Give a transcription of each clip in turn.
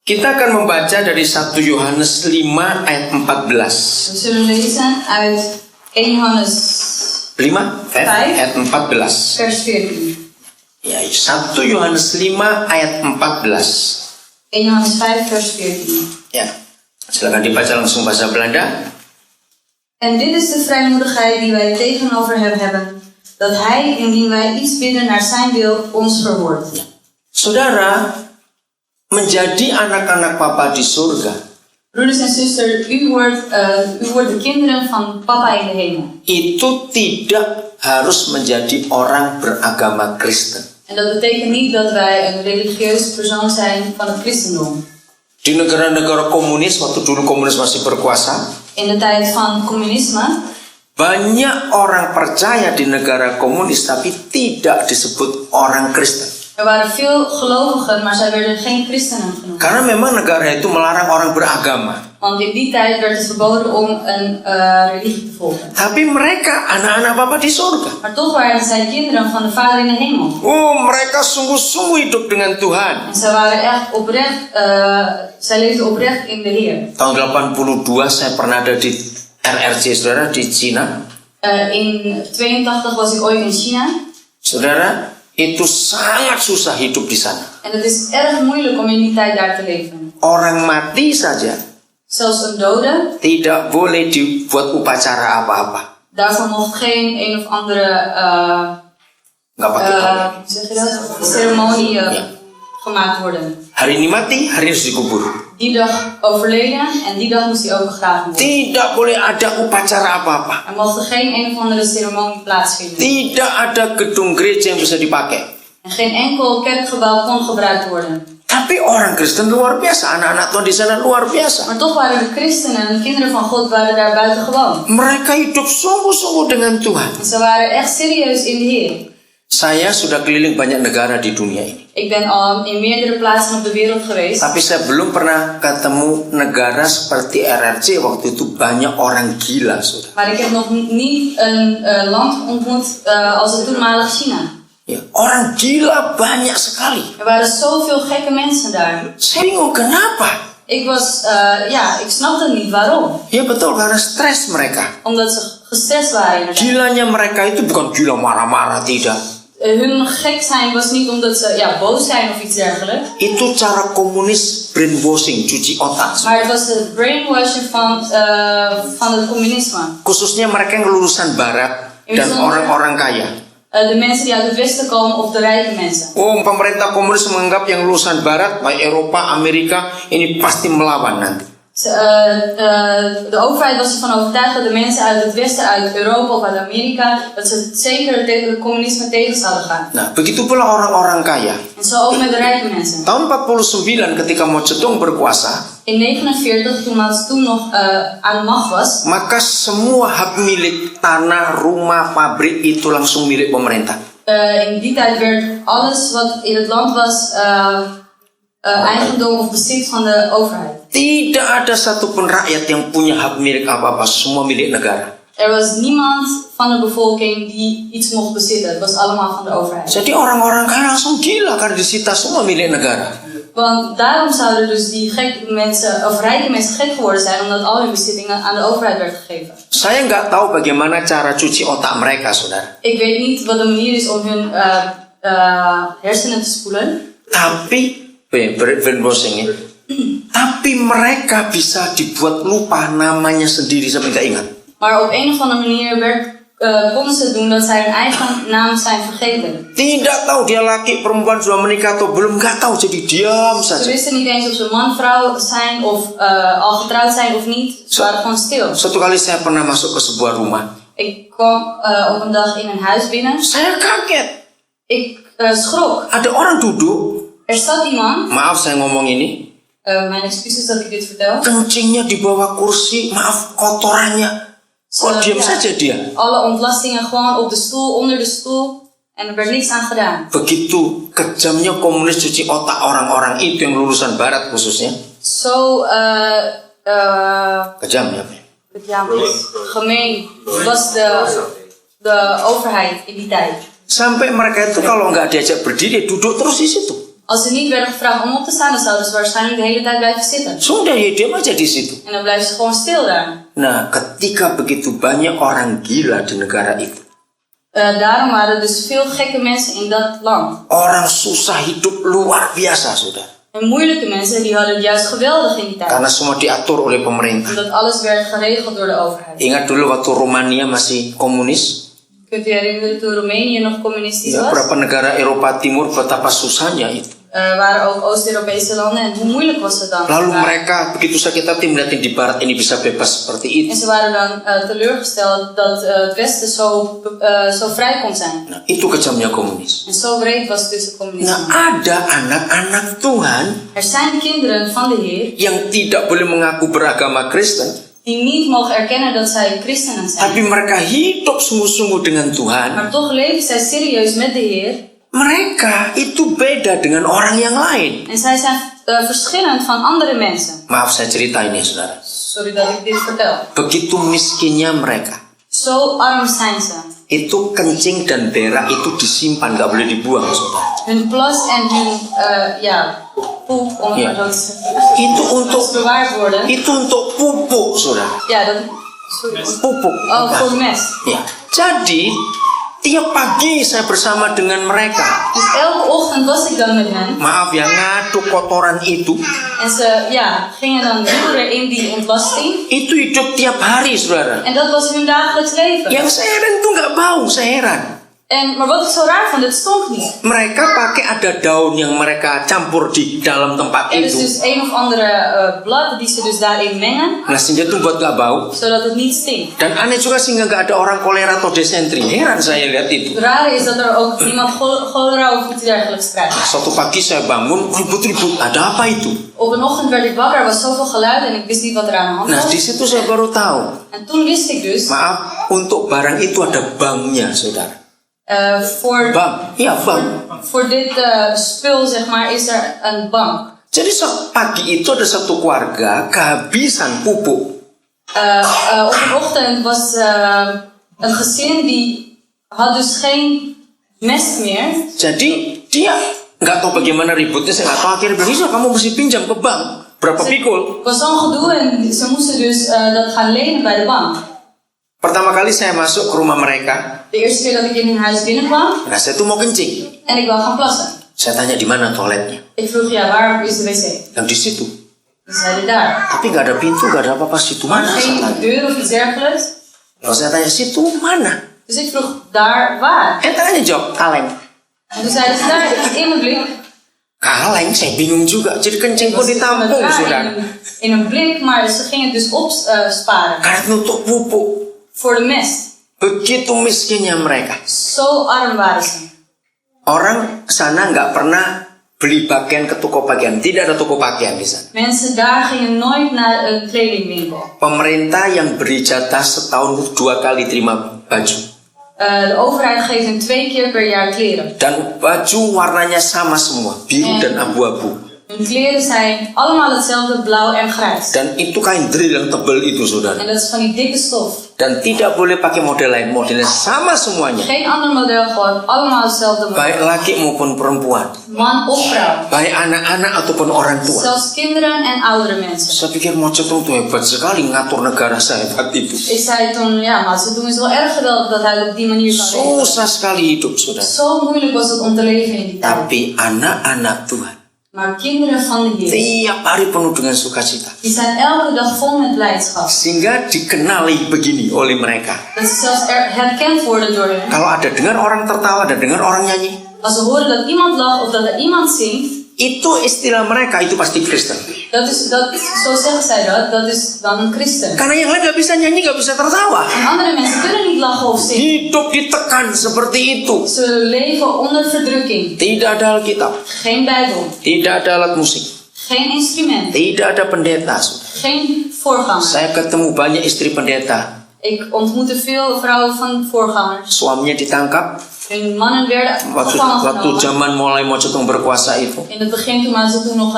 Kita akan membaca dari 1 Yohanes 5 ayat 14. We zullen lezen uit 1 Johannes 5 ayat 14. vers 14. Ya, 1 Yohanes 5 ayat 14. 1 Johannes 5 vers 14. Ya, silakan dibaca langsung bahasa Belanda. En dit is de vrijmoedigheid die wij tegenover hem hebben, dat hij, indien wij iets bidden naar zijn wil, ons verhoort. Saudara, menjadi anak-anak Papa di surga Broeders en zusters, u wordt de kinderen van Papa in de hemel. itu tidak harus menjadi orang beragama Kristen. En dat betekent niet dat wij een religieus persoon zijn van het christendom. Di negara-negara komunis, waktu dulu komunis masih berkuasa, In de tijd van communisme banyak orang percaya di negara komunis tapi tidak disebut orang Kristen. er waren veel gelovigen, maar zij werden geen christenen genoemd. Karena memang negara itu melarang orang beragama. Want in die tijd werd het verboden om een religie te volgen. Tapi mereka anak-anak Bapa di surga. Maar toch waren zij kinderen van de Vader in de hemel. Oh, mereka sungguh-sungguh hidup dengan Tuhan. En zij waren echt oprecht, zij leefden oprecht in de Heer. Tahun 82 saya pernah ada di RRC, saudara, di Cina. In 82 was ik ooit in China. Saudara, itu sangat susah hidup di sana. En het is erg moeilijk om in die tijd daar te leven. Orang mati saja Zelfs een dode, tidak boleh dibuat upacara apa-apa. daarvoor mocht geen een of andere Nggak pakai apa. hoe zeg je dat? Ceremonie gemaakt worden. Hari ini mati, hari ini harus dikubur. Die dag overleden en die dag moest hij ook begraven worden. Tidak boleh ada upacara apa-apa. Er mocht er geen een of andere ceremonie plaatsvinden. Tidak ada gedung gereja yang bisa dipakai. En geen enkel kerkgebouw kon gebruikt worden. Tapi orang Kristen luar biasa, anak-anak Tuhan di sana luar biasa. Maar toch waren de christenen en de kinderen van God waren daar buiten gewoon. Mereka hidup sungguh-sungguh dengan Tuhan. En ze waren echt serieus in de Heer. Saya sudah keliling banyak negara di dunia ini. Ik ben al in meerdere plaatsen op de wereld geweest. Tapi saya belum pernah ketemu negara seperti RRC. Waktu itu banyak orang gila, saudara. Maar ik heb nog niet een land ontmoet als het toenmalig China. Ya, orang gila banyak sekali. Er waren zoveel gekke mensen daar. Saya bingung kenapa. Ik snapte niet waarom. Ya betul, karena stres mereka. Omdat ze gestrest waren inderdaad. Gilanya mereka itu bukan gila marah-marah, tidak. Hun gek zijn was niet omdat ze boos zijn of iets dergelijks. Itu cara komunis brainwashing, cuci otak. Maar het was het brainwashing van het communisme. Khususnya mereka yang lulusan barat dan orang-orang kaya. De mensen die uit het westen komen of de rijke mensen. Oh, pemerintah komunis menganggap yang lulusan barat, baik Eropa, Amerika, ini pasti melawan nanti. De overheid was ervan overtuigd dat de mensen uit het westen, uit Europa of uit Amerika, dat ze zeker het communisme tegen zouden gaan. Nah, begitu pula orang-orang kaya. En zo ook met de rijke mensen. Tahun 49 ketika Mao Zedong berkuasa, In 49, toen Mao Zedong nog aan de macht was, maka semua hak milik tanah, rumah, pabrik itu langsung milik pemerintah. in die tijd werd alles wat in het land was eigendom of bezit van de overheid. Tidak ada satupun rakyat yang punya hak milik apa-apa, semua milik negara. Er was niemand van de bevolking die iets mocht bezitten. Het was allemaal van de overheid. Jadi orang-orang kaya langsung gila karena disita semua milik negara. Want daarom zouden dus die gekke mensen, of rijke mensen gek geworden zijn, omdat al hun bezittingen aan de overheid werd gegeven. Saya nggak tahu bagaimana cara cuci otak mereka, saudara. Ik weet niet wat de manier is om hun hersenen te spoelen. Tapi brainwashing. Tapi mereka bisa dibuat lupa namanya sendiri sampai nggak ingat. Maar op een of andere manier konden ze doen dat zij hun eigen naam zijn vergeten. Tidak tahu dia laki perempuan sudah menikah atau belum, nggak tahu, jadi diam Ze saja. wisten niet eens of ze man, vrouw zijn of al getrouwd zijn of niet. Ze waren gewoon stil. Suatu kali saya pernah masuk ke sebuah rumah. Ik kwam op een dag in een huis binnen. Saya kaget. Ik schrok. Ada orang duduk. Er zat iemand. Maaf saya ngomong ini. Mijn excuses dat ik dit vertel. Kencingnya di bawah kursi. Maaf, kotorannya. Kok diam saja dia? Alle ontlastingen gewoon op de stoel, onder de stoel. En er werd niks aan gedaan. Begitu kejamnya komunis cuci otak orang-orang itu yang lulusan barat khususnya. Zo Kejam ya. gemeen was de overheid in die tijd. Sampai mereka itu kalau nggak diajak berdiri duduk terus di situ. Als ze niet werden gevraagd om op te staan, dan zouden ze waarschijnlijk de hele tijd blijven zitten. Sudah ya diam aja di situ. En dan blijven ze gewoon stil daar. Nah, ketika begitu banyak orang gila di negara itu, Daarom waren er dus veel gekke mensen in dat land. orang susah hidup luar biasa, saudara. En moeilijke mensen, die hadden het juist geweldig in die tijd. Karena semua diatur oleh pemerintah. Omdat alles werd geregeld door de overheid. Ingat dulu waktu Romania masih komunis, Kunt u herinneren toen Roemenië nog communistisch ya, was? beberapa negara Eropa Timur betapa susahnya itu. Er waren ook Oost-Europese landen en hoe moeilijk was het dan? Lalu mereka begitu sakit hati melihat di barat ini bisa bebas seperti itu. En ze waren dan teleurgesteld dat het Westen zo vrij kon zijn. Nah, itu kejamnya komunis. En zo breed was dus het communisme. Nah, ada anak-anak Tuhan Er zijn kinderen van de Heer yang tidak boleh mengaku beragama Kristen, die niet mogen erkennen dat zij christenen zijn. tapi mereka hidup sungguh-sungguh dengan Tuhan. Maar toch leven zij serieus met de Heer. Mereka itu beda dengan orang yang lain. En zij zijn verschillend van andere mensen. Maaf saya ceritain ya saudara. Sorry dat ik dit vertel. Begitu miskinnya mereka, Zo arm zijn ze. itu kencing dan berak itu disimpan, gak boleh dibuang saudara. Hun plas en hun poep, om het Ja. maar zo te zeggen. Itu Als untuk bewaard worden. pupuk saudara. Ja, dat... Sorry. Pupuk. Oh, voor de mest. Ya. Jadi tiap pagi saya bersama dengan mereka. Dus elke ochtend was ik dan met hen. Maaf ya, ngaduk kotoran itu. En ze gingen dan roeren in die ontlasting. Itu hidup tiap hari saudara. En dat was hun dagelijks leven. Yang saya heran itu nggak bau, saya heran. Maar wat ik zo raar vond, het stonk niet. Mereka pakai ada daun yang mereka campur di dalam tempat Er is itu. dus een of andere blad die ze dus daarin mengen, Nah sehingga itu buat nggak bau. zodat het niet stinkt. Dan aneh juga sehingga nggak ada orang kolera atau desentri. Heran saya lihat itu. Het rare is dat er ook niemand cholera of iets dergelijks krijgt. Suatu pagi saya bangun, ribut-ribut. Ada apa itu? Op een ochtend werd ik wakker, er was zoveel geluid en ik wist niet wat er aan de hand Nah was. di situ saya baru tahu. En toen wist ik dus, Maaf, untuk barang itu ada banknya saudara. Bank, iya bank. voor dit spul zeg maar is er een bank. Jadi pagi itu ada satu keluarga kehabisan pupuk. Op een ochtend was een gezin die had dus geen mest meer. Jadi dia nggak tahu bagaimana ributnya, saya nggak tahu, akhirnya bilang, "Isa, kamu mesti pinjam ke bank berapa pikul?" Het was zo'n gedoe en ze moesten dus dat gaan lenen bij de bank. Pertama kali saya masuk ke rumah mereka, De eerste keer dat ik in hun huis binnenkwam nah saya tuh mau kencing. en ik wou gaan plassen. Saya tanya di mana toiletnya. Ik vroeg, ja, waar is de wc? Yang di situ. Ze zeiden daar. Tapi nggak ada pintu, nggak ada apa-apa. Situ mana? Saya Geen tanya. deur of iets dergelijks. Lalu saya tanya, situ mana? Dus ik vroeg, daar waar? Tanya jawab, kaleng. En toen zeiden ze, daar in mijn blik. Kaleng, saya bingung juga. Jadi kencing pun Was het ditampung, daar saudara. in een blik, maar ze gingen het dus opsparen. Karena untuk pupuk. Voor de mest. Begitu miskinnya mereka. Zo arm waren ze. Orang sana nggak pernah beli pakaian ke toko pakaian. Tidak ada toko pakaian di sana. Mensen daar gingen nooit naar een kledingwinkel. Pemerintah yang beri jatah setahun 2 kali terima baju. De overheid geeft hen 2 keer per jaar kleren. Dan baju warnanya sama semua, biru dan abu-abu. Hun kleren zijn allemaal hetzelfde, blauw en grijs. Dan itu kain drill yang tebal itu, saudara. En dat is van die dikke stof. Dan tidak boleh pakai model lain, modelnya sama semuanya. Geen ander model, gewoon allemaal hetzelfde model. Baik laki maupun perempuan, Man of vrouw. baik anak-anak ataupun orang tua. Zelfs kinderen en oudere mensen. Saya pikir Mao Zedong tuh hebat sekali ngatur negara sehebat itu. Ik zei toen, ja, maar ze doen is wel erg geweldig dat hij op die manier kan leven. Susah sekali hidup, saudara. Zo moeilijk was het om te leven in die tijd. Tapi anak-anak Tuhan Maar kinderen van de Heer, tiap hari penuh dengan sukacita. die zijn elke dag vol met blijdschap. Sehingga dikenali begini oleh mereka. Dat ze zelfs herkend worden door hen. Kalau ada dengar orang tertawa, ada dengar orang nyanyi, Als ze horen dat iemand lacht of dat er iemand zingt, itu istilah mereka, itu pasti Kristen. zo zeggen zij dat is dan een christen. Karena yang lain gak bisa nyanyi, gak bisa tertawa. En andere mensen kunnen niet lachen of zingen. Hidup ditekan seperti itu. Ze leven onder verdrukking. Tidak ada Alkitab, Geen Bijbel, tidak ada alat musik, geen instrument, tidak ada pendeta. Saudara. geen voorganger. Saya ketemu banyak istri pendeta. Ik ontmoette veel vrouwen van voorgangers. Suaminya ditangkap Hun mannen werden waktu gevangen genomen. zaman mulai Mao Zedong berkuasa itu. In het begin toen Mao Zedong nog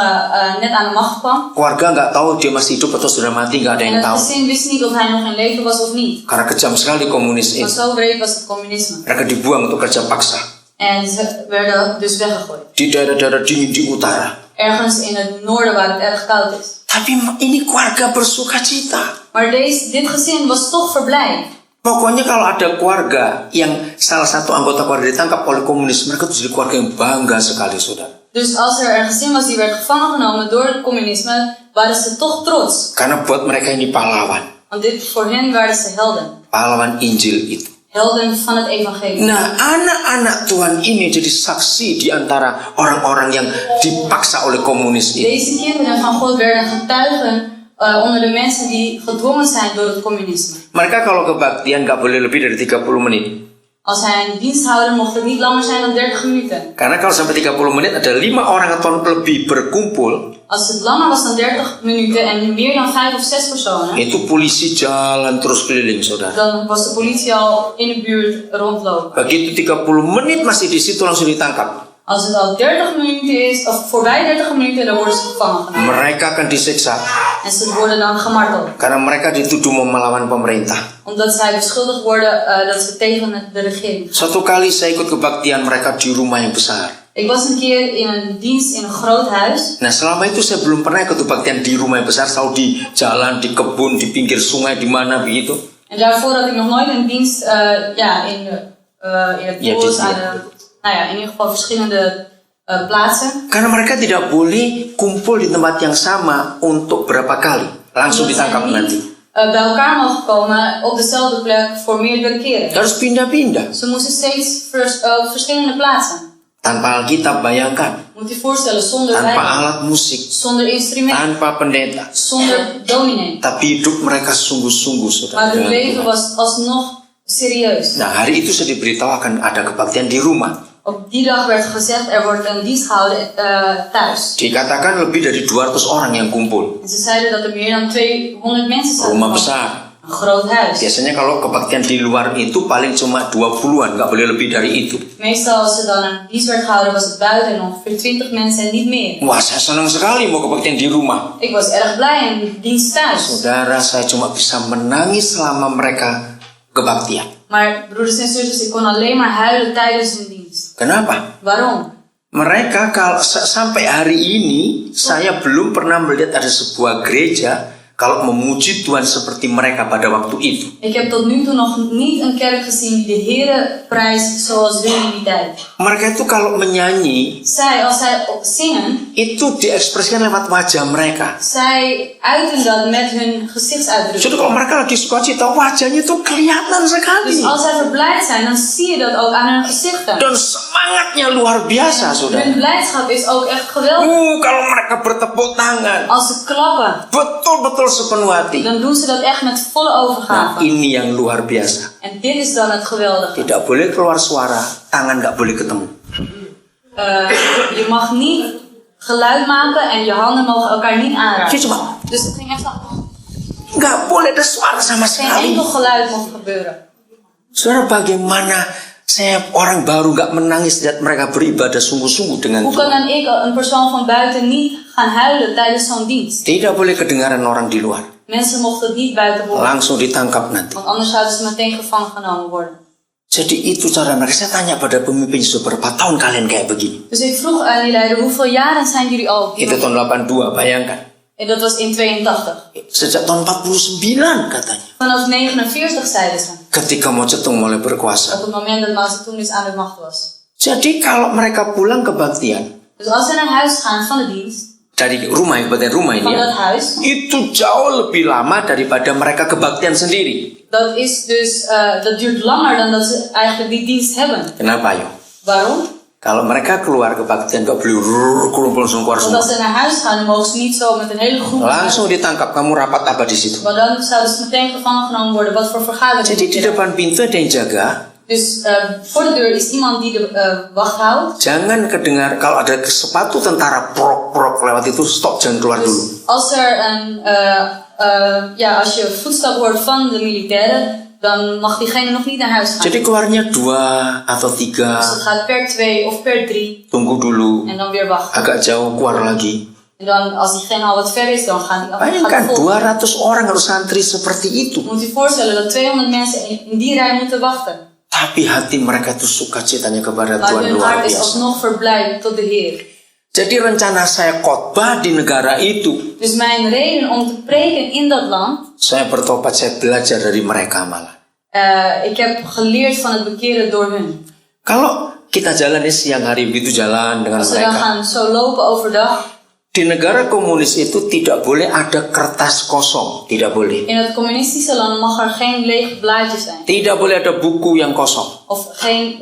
net aan de macht kwam. Keluarga nggak tahu dia masih hidup atau sudah mati, nggak ada En yang het tahu. gezin wist niet of hij nog in leven was of niet. Karena kejam sekali komunis Maar itu. zo breed was het communisme. Mereka dibuang untuk kerja paksa. En ze werden dus weggegooid. Di daerah-daerah dingin di utara. Ergens in het noorden waar het erg koud is. Tapi ini keluarga bersuka cita. Maar dit gezin was toch verblijd. Pokoknya kalau ada keluarga yang salah satu anggota keluarga ditangkap oleh komunis, mereka tuh jadi keluarga yang bangga sekali, saudara. Dus als er een gezin was die werd gevangen genomen door het communisme, waren ze toch trots. Karena buat mereka ini pahlawan. Want voor hen waren ze helden. Pahlawan Injil itu. Helden van het evangelie. Nah, anak-anak Tuhan ini jadi saksi di antara orang-orang yang dipaksa oleh komunis ini. Deze kinderen van God werden getuigen onder de mensen die gedwongen zijn door het communisme. Mereka kalau kebaktian gak boleh lebih dari 30 menit. Als zij een dienst houden, mocht het niet langer zijn dan 30 minuten. Karena kalau sampai 30 menit ada 5 orang atau lebih berkumpul. Als het langer was dan 30 minuten en meer dan 5 of 6 personen, Itu polisi jalan terus keliling, saudara. dan was de politie al in de buurt rondlopen. Begitu 30 menit masih di situ langsung ditangkap. Als het al 30 minuten is, of voorbij 30 minuten, dan worden ze gevangen genomen. Mereka akan disiksa En ze worden dan gemarteld. karena mereka dituduh melawan pemerintah. Omdat zij beschuldigd worden dat ze tegen de regering. Suatu kali saya ikut kebaktian mereka di rumah yang besar. Ik was een keer in een dienst in een groot huis. Nah, selama itu saya belum pernah ikut kebaktian di rumah yang besar, selalu di jalan, di kebun, di pinggir sungai, di mana begitu. En daarvoor had ik nog nooit een dienst in het bos, in ieder geval verschillende plaatsen. Karena mereka tidak boleh kumpul di tempat yang sama untuk berapa kali, langsung ditangkap nanti. Bij elkaar mogen komen op dezelfde plek voor meerdere keren. Harus pindah-pindah. Ze moesten steeds verschillende plaatsen. Tanpa Alkitab, bayangkan. Moet je voorstellen, zonder Tanpa Bijbel, alat musik, zonder instrument, tanpa pendeta. zonder dominee. Tapi hidup mereka sungguh-sungguh, Maar hun saudara. leven was alsnog serieus. Nah, hari itu saya diberitahu akan ada kebaktian di rumah. Op die dag werd gezegd, er wordt een dienst gehouden thuis. Dikatakan lebih dari 200 orang yang kumpul. En ze zeiden dat er meer dan 200 mensen zouden Rumah komen. besar. Een groot huis. Biasanya kalau kebaktian di luar itu paling cuma 20-an, nggak boleh lebih dari itu. Meestal als er dan een dienst werd gehouden, was het buiten en ongeveer 20 mensen en niet meer. Wah, saya senang sekali mau kebaktian di rumah. Ik was erg blij in dienst thuis. Saudara, saya cuma bisa menangis selama mereka kebaktian. Maar broeders en zusters, ik kon alleen maar huilen tijdens hun dienst. Kenapa? Waarom? Mereka kalau sampai hari ini saya belum pernah melihat ada sebuah gereja kalau memuji Tuhan seperti mereka pada waktu itu. Ik heb tot nu toe nog niet een kerk gezien die de Here prijst zoals hun in die tijd. Mereka itu kalau menyanyi, Als zij zingen, itu diekspresikan lewat wajah mereka. zij uiten dat met hun gezichtsuitdrukking. Jadi kalau mereka lagi sukacita, wajahnya itu kelihatan sekali. Dus als zij verblijd zijn, dan zie je dat ook aan hun gezichten. Dan semangatnya luar biasa, saudara. Hun blijdschap is ook echt geweldig. Kalau mereka bertepuk tangan, Als ze klappen, betul-betul sepenuh hati. dan doen ze dat echt met volle Nah, overgave. ini yang luar biasa. En dit is dan het geweldige. Tidak boleh keluar suara, tangan nggak boleh ketemu. Je mag niet geluid maken en je handen mogen elkaar niet Jadi aanraken. cuma Dus het ging echt zo. nggak boleh ada suara sama Geen sekali. enkel geluid mocht gebeuren. Saudara, bagaimana saya orang baru nggak menangis lihat mereka beribadah sungguh-sungguh dengan Hoe kan Tuhan? dan ik, een persoon van buiten, niet gaan huilen tijdens zo'n dienst? Tidak boleh kedengaran orang di luar. Mensen mochten het niet buiten horen, Langsung ditangkap nanti. want anders zouden ze meteen gevangen genomen worden. Jadi itu cara mereka. Saya tanya pada pemimpin, sudah berapa tahun kalian kayak begini? Dus ik vroeg aan die leider, hoeveel jaren zijn jullie al? Itu tahun 82, bayangkan. En dat was in 82. Sejak tahun 49 katanya. Vanaf 49 zeiden ze. Ketika Mao Zedong mulai berkuasa. Op het moment dat Mao Zedong dus aan de macht was. Jadi kalau mereka pulang kebaktian Dus als ze naar huis gaan van de dienst, dari rumah, kebaktian rumah ini van ya, dat huis, itu jauh lebih lama daripada mereka kebaktian sendiri. dat is dus, dat duurt langer dan dat ze eigenlijk die dienst hebben. Kenapa yo? Waarom? Kalau mereka keluar kebaktian gak boleh kumpul langsung keluar Want semua. als ze naar huis gaan, dan mogen ze niet zo met een hele groep. Langsung ditangkap, kamu rapat apa di situ? Maar dan zouden ze meteen gevangen genomen worden. Wat voor vergadering? Jadi di depan pintu ada yang jaga. Dus voor de deur is iemand die de wacht houdt. Jangan kedengar kalau ada sepatu tentara prok lewat itu, stop, jangan keluar dulu. Dus als er als je voetstap hoort van de militairen, dan mag diegene nog niet naar huis gaan. Jadi keluarnya 2 atau 3, Dus het gaat per 2 of per 3 tunggu dulu, en dan weer wachten. agak jauh keluar lagi. En dan als diegene al wat ver is, dan gaan die Bayangkan vol. 200 orang harus antri seperti itu. Moet je voorstellen dat 200 mensen in die rij moeten wachten. tapi hati mereka itu sukacitanya kepada Maar Tuhan hun luar hart is biasa. alsnog verblijd tot de Heer. Jadi rencana saya khotbah di negara itu, Dus mijn reden om te preken in dat land. saya bertobat, saya belajar dari mereka malah. Ik heb geleerd van het bekeren door hun. Kalau kita jalan di siang hari begitu jalan dengan Als we dan mereka, gaan zo lopen overdag. di negara komunis itu tidak boleh ada kertas kosong, tidak boleh. In het communistische land mag er geen leeg blaadje zijn. Tidak boleh ada buku yang kosong. Of geen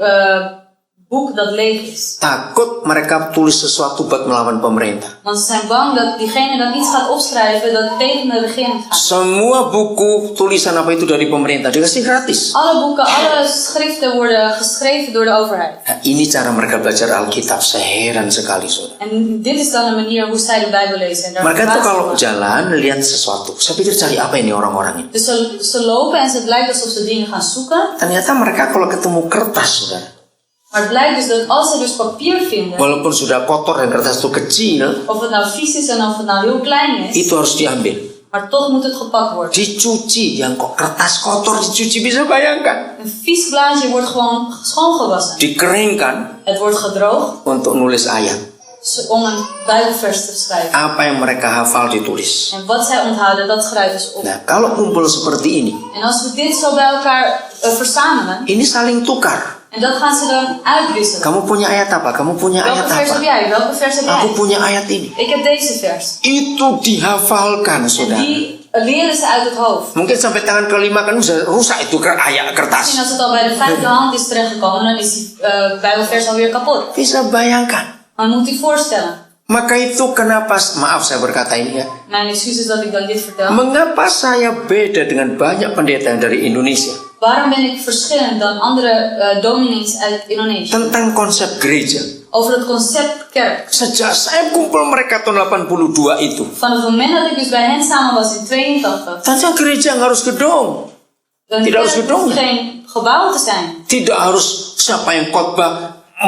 boek dat leeg is. Takut mereka tulis sesuatu buat melawan pemerintah. Want ze zijn bang dat diegene dan iets gaat opschrijven dat tegen de regering gaat. Semua buku tulisan apa itu dari pemerintah dikasih gratis. Alle boeken, alle schriften worden geschreven door de overheid. Nah, ini cara mereka belajar Alkitab. Saya heran sekali, saudara. En dit is dan een manier hoe zij de Bijbel lezen. En daar Mereka tuh verbaas ik kalau me van. jalan lihat sesuatu, saya pikir cari apa ini orang-orang ini. Dus ze lopen en het lijkt alsof ze dingen gaan zoeken. Ternyata mereka kalau ketemu kertas, saudara, Maar het blijkt dus dat als ze dus papier vinden. walaupun sudah kotor dan kertas itu kecil, Of het nou vies is en of het nou heel klein is. itu harus diambil. Maar toch moet het gepakt worden. Dicuci, yang kok kertas kotor dicuci, bisa bayangkan. Een vies blaadje wordt gewoon schoongewassen. Dikeringkan Het wordt gedroogd untuk nulis ayat. om een Bijbelvers te schrijven. Apa yang mereka hafal ditulis. En wat zij onthouden, dat schrijven ze op. Nah, kalau kumpul seperti ini, En als we dit zo bij elkaar verzamelen, ini saling tukar. en dat gaan ze dan uitwisselen. Kamu punya ayat apa? Kamu punya ayat Welke vers heb apa? jij? Welke vers heb Aku jij? punya ayat ini. Ik heb deze vers. Itu dihafalkan, En saudara. die leren ze uit het hoofd. Mungkin sampai tangan kelima kan bisa rusak itu ayat Misschien kertas. als het al bij de vijfde hand is terechtgekomen, dan is die Bijbelvers alweer kapot. Bisa bayangkan. Maar moet u voorstellen. Maka itu kenapa, maaf saya berkata ini ya, Mijn excuses dat ik dan dit vertel. mengapa saya beda dengan banyak pendeta yang dari Indonesia Waarom ben ik verschillend dan andere dominees uit Indonesië? tentang konsep gereja. Over het concept kerk. Sejak saya kumpul mereka tahun 82 itu, Van het moment dat ik dus bij hen samen was in 82. tentang gereja nggak harus gedung, Dan Tidak harus kerk gedung. hoeft geen gebouw te zijn. tidak harus siapa yang khotbah,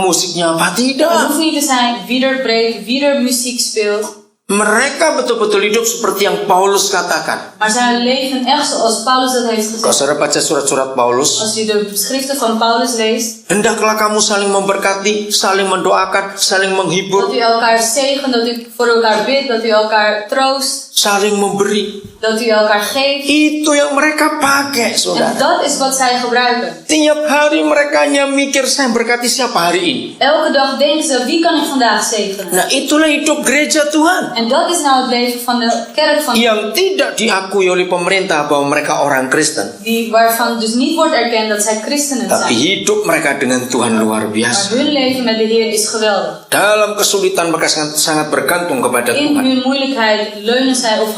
musiknya apa, Het tidak. hoeft niet te zijn wie er preekt, wie er muziek speelt. Mereka betul-betul hidup seperti yang Paulus katakan. Maar zij leven echt zoals Paulus dat heeft Kalau gezegd. saudara baca surat-surat Paulus, Als u de schriften van Paulus leest, hendaklah kamu saling memberkati, saling mendoakan, saling dat menghibur, u elkaar zegent, dat u voor elkaar bidt, dat u elkaar troost, saling memberi. dat u elkaar geeft. Itu yang mereka pakai, En saudara. dat is wat zij gebruiken. Tiap hari mereka hanya mikir, saya berkati siapa hari ini. Elke dag denken ze, wie kan ik vandaag zegenen? Nah, itulah hidup gereja Tuhan. En dat is nou het leven van de kerk van Yang tidak diakui oleh pemerintah bahwa mereka orang Kristen. waarvan dus niet wordt erkend dat zij christenen Tapi zijn. hidup mereka dengan Tuhan luar Maar biasa. hun leven met de Heer is geweldig. Dalam kesulitan mereka sangat bergantung kepada In Tuhan. hun moeilijkheid leunen zij of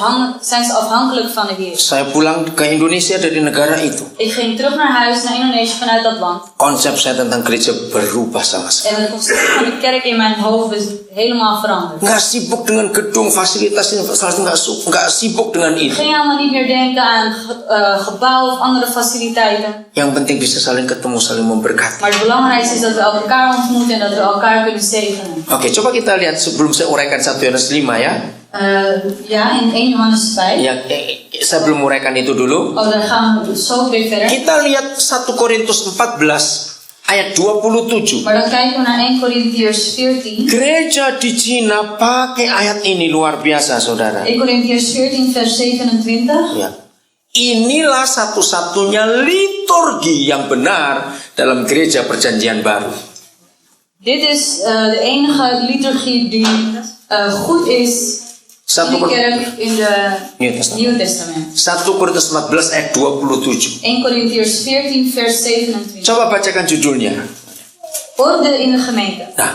zijn ze afhankelijk van de Heer. Saya pulang ke Indonesia dari negara itu. Ik ging terug naar huis, naar Indonesië vanuit dat land. Konsep saya tentang gereja berubah sama sekali. En het concept van de kerk in mijn hoofd is helemaal veranderd. Nggak sibuk dengan gedung, fasilitas, nggak sibuk dengan Ik itu. ging helemaal niet meer denken aan gebouw of andere faciliteiten. Yang penting bisa saling ketemu, saling memberkati. Maar het belangrijkste is dat we elkaar ontmoeten en dat we elkaar kunnen zegenen. Oke, coba kita lihat sebelum saya uraikan 1 Yohanes 5 ya. Ja, in 1 Johannes 5. Ya, saya belum uraikan itu dulu. Oh, dan gaan we zo weer verder. Kita lihat 1 Korintus 14 ayat 27. Maar dan kijken we naar 1 Korintiërs 14. Gereja di Cina pakai ayat ini luar biasa, saudara. 1 Korintiërs 14 vers 27. Ya. Inilah satu-satunya liturgi yang benar dalam gereja perjanjian baru. Dit is de enige liturgie die goed is in de kerk in de Nieuw Testament. 1 Korintus 14 ayat 27. 1 Korintiërs 14 vers 27. Coba bacakan judulnya. Orde in de gemeente. Nah,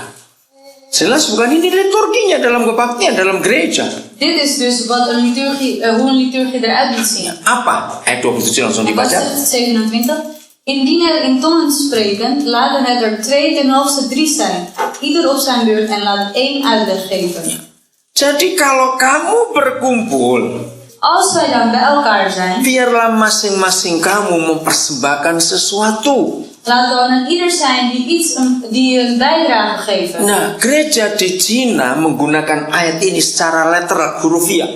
jelas bukan ini liturginya dalam kebaktian, dalam gereja. Dit is dus wat een liturgie, hoe een liturgie eruit moet zien. Apa? Ayat 27 langsung En wat dibaca. zegt 27? Indien er in tongen spreken, laten het er 2 ten hoogste 3 zijn. Ieder op zijn beurt en laat 1 uitleg geven. Jadi kalau kamu berkumpul, Als wij dan bij elkaar zijn, biarlah masing-masing kamu mempersembahkan sesuatu. laten we dan ieder zijn die een bijdrage geven. Nah, gereja di Cina menggunakan ayat ini secara literal, hurufiah.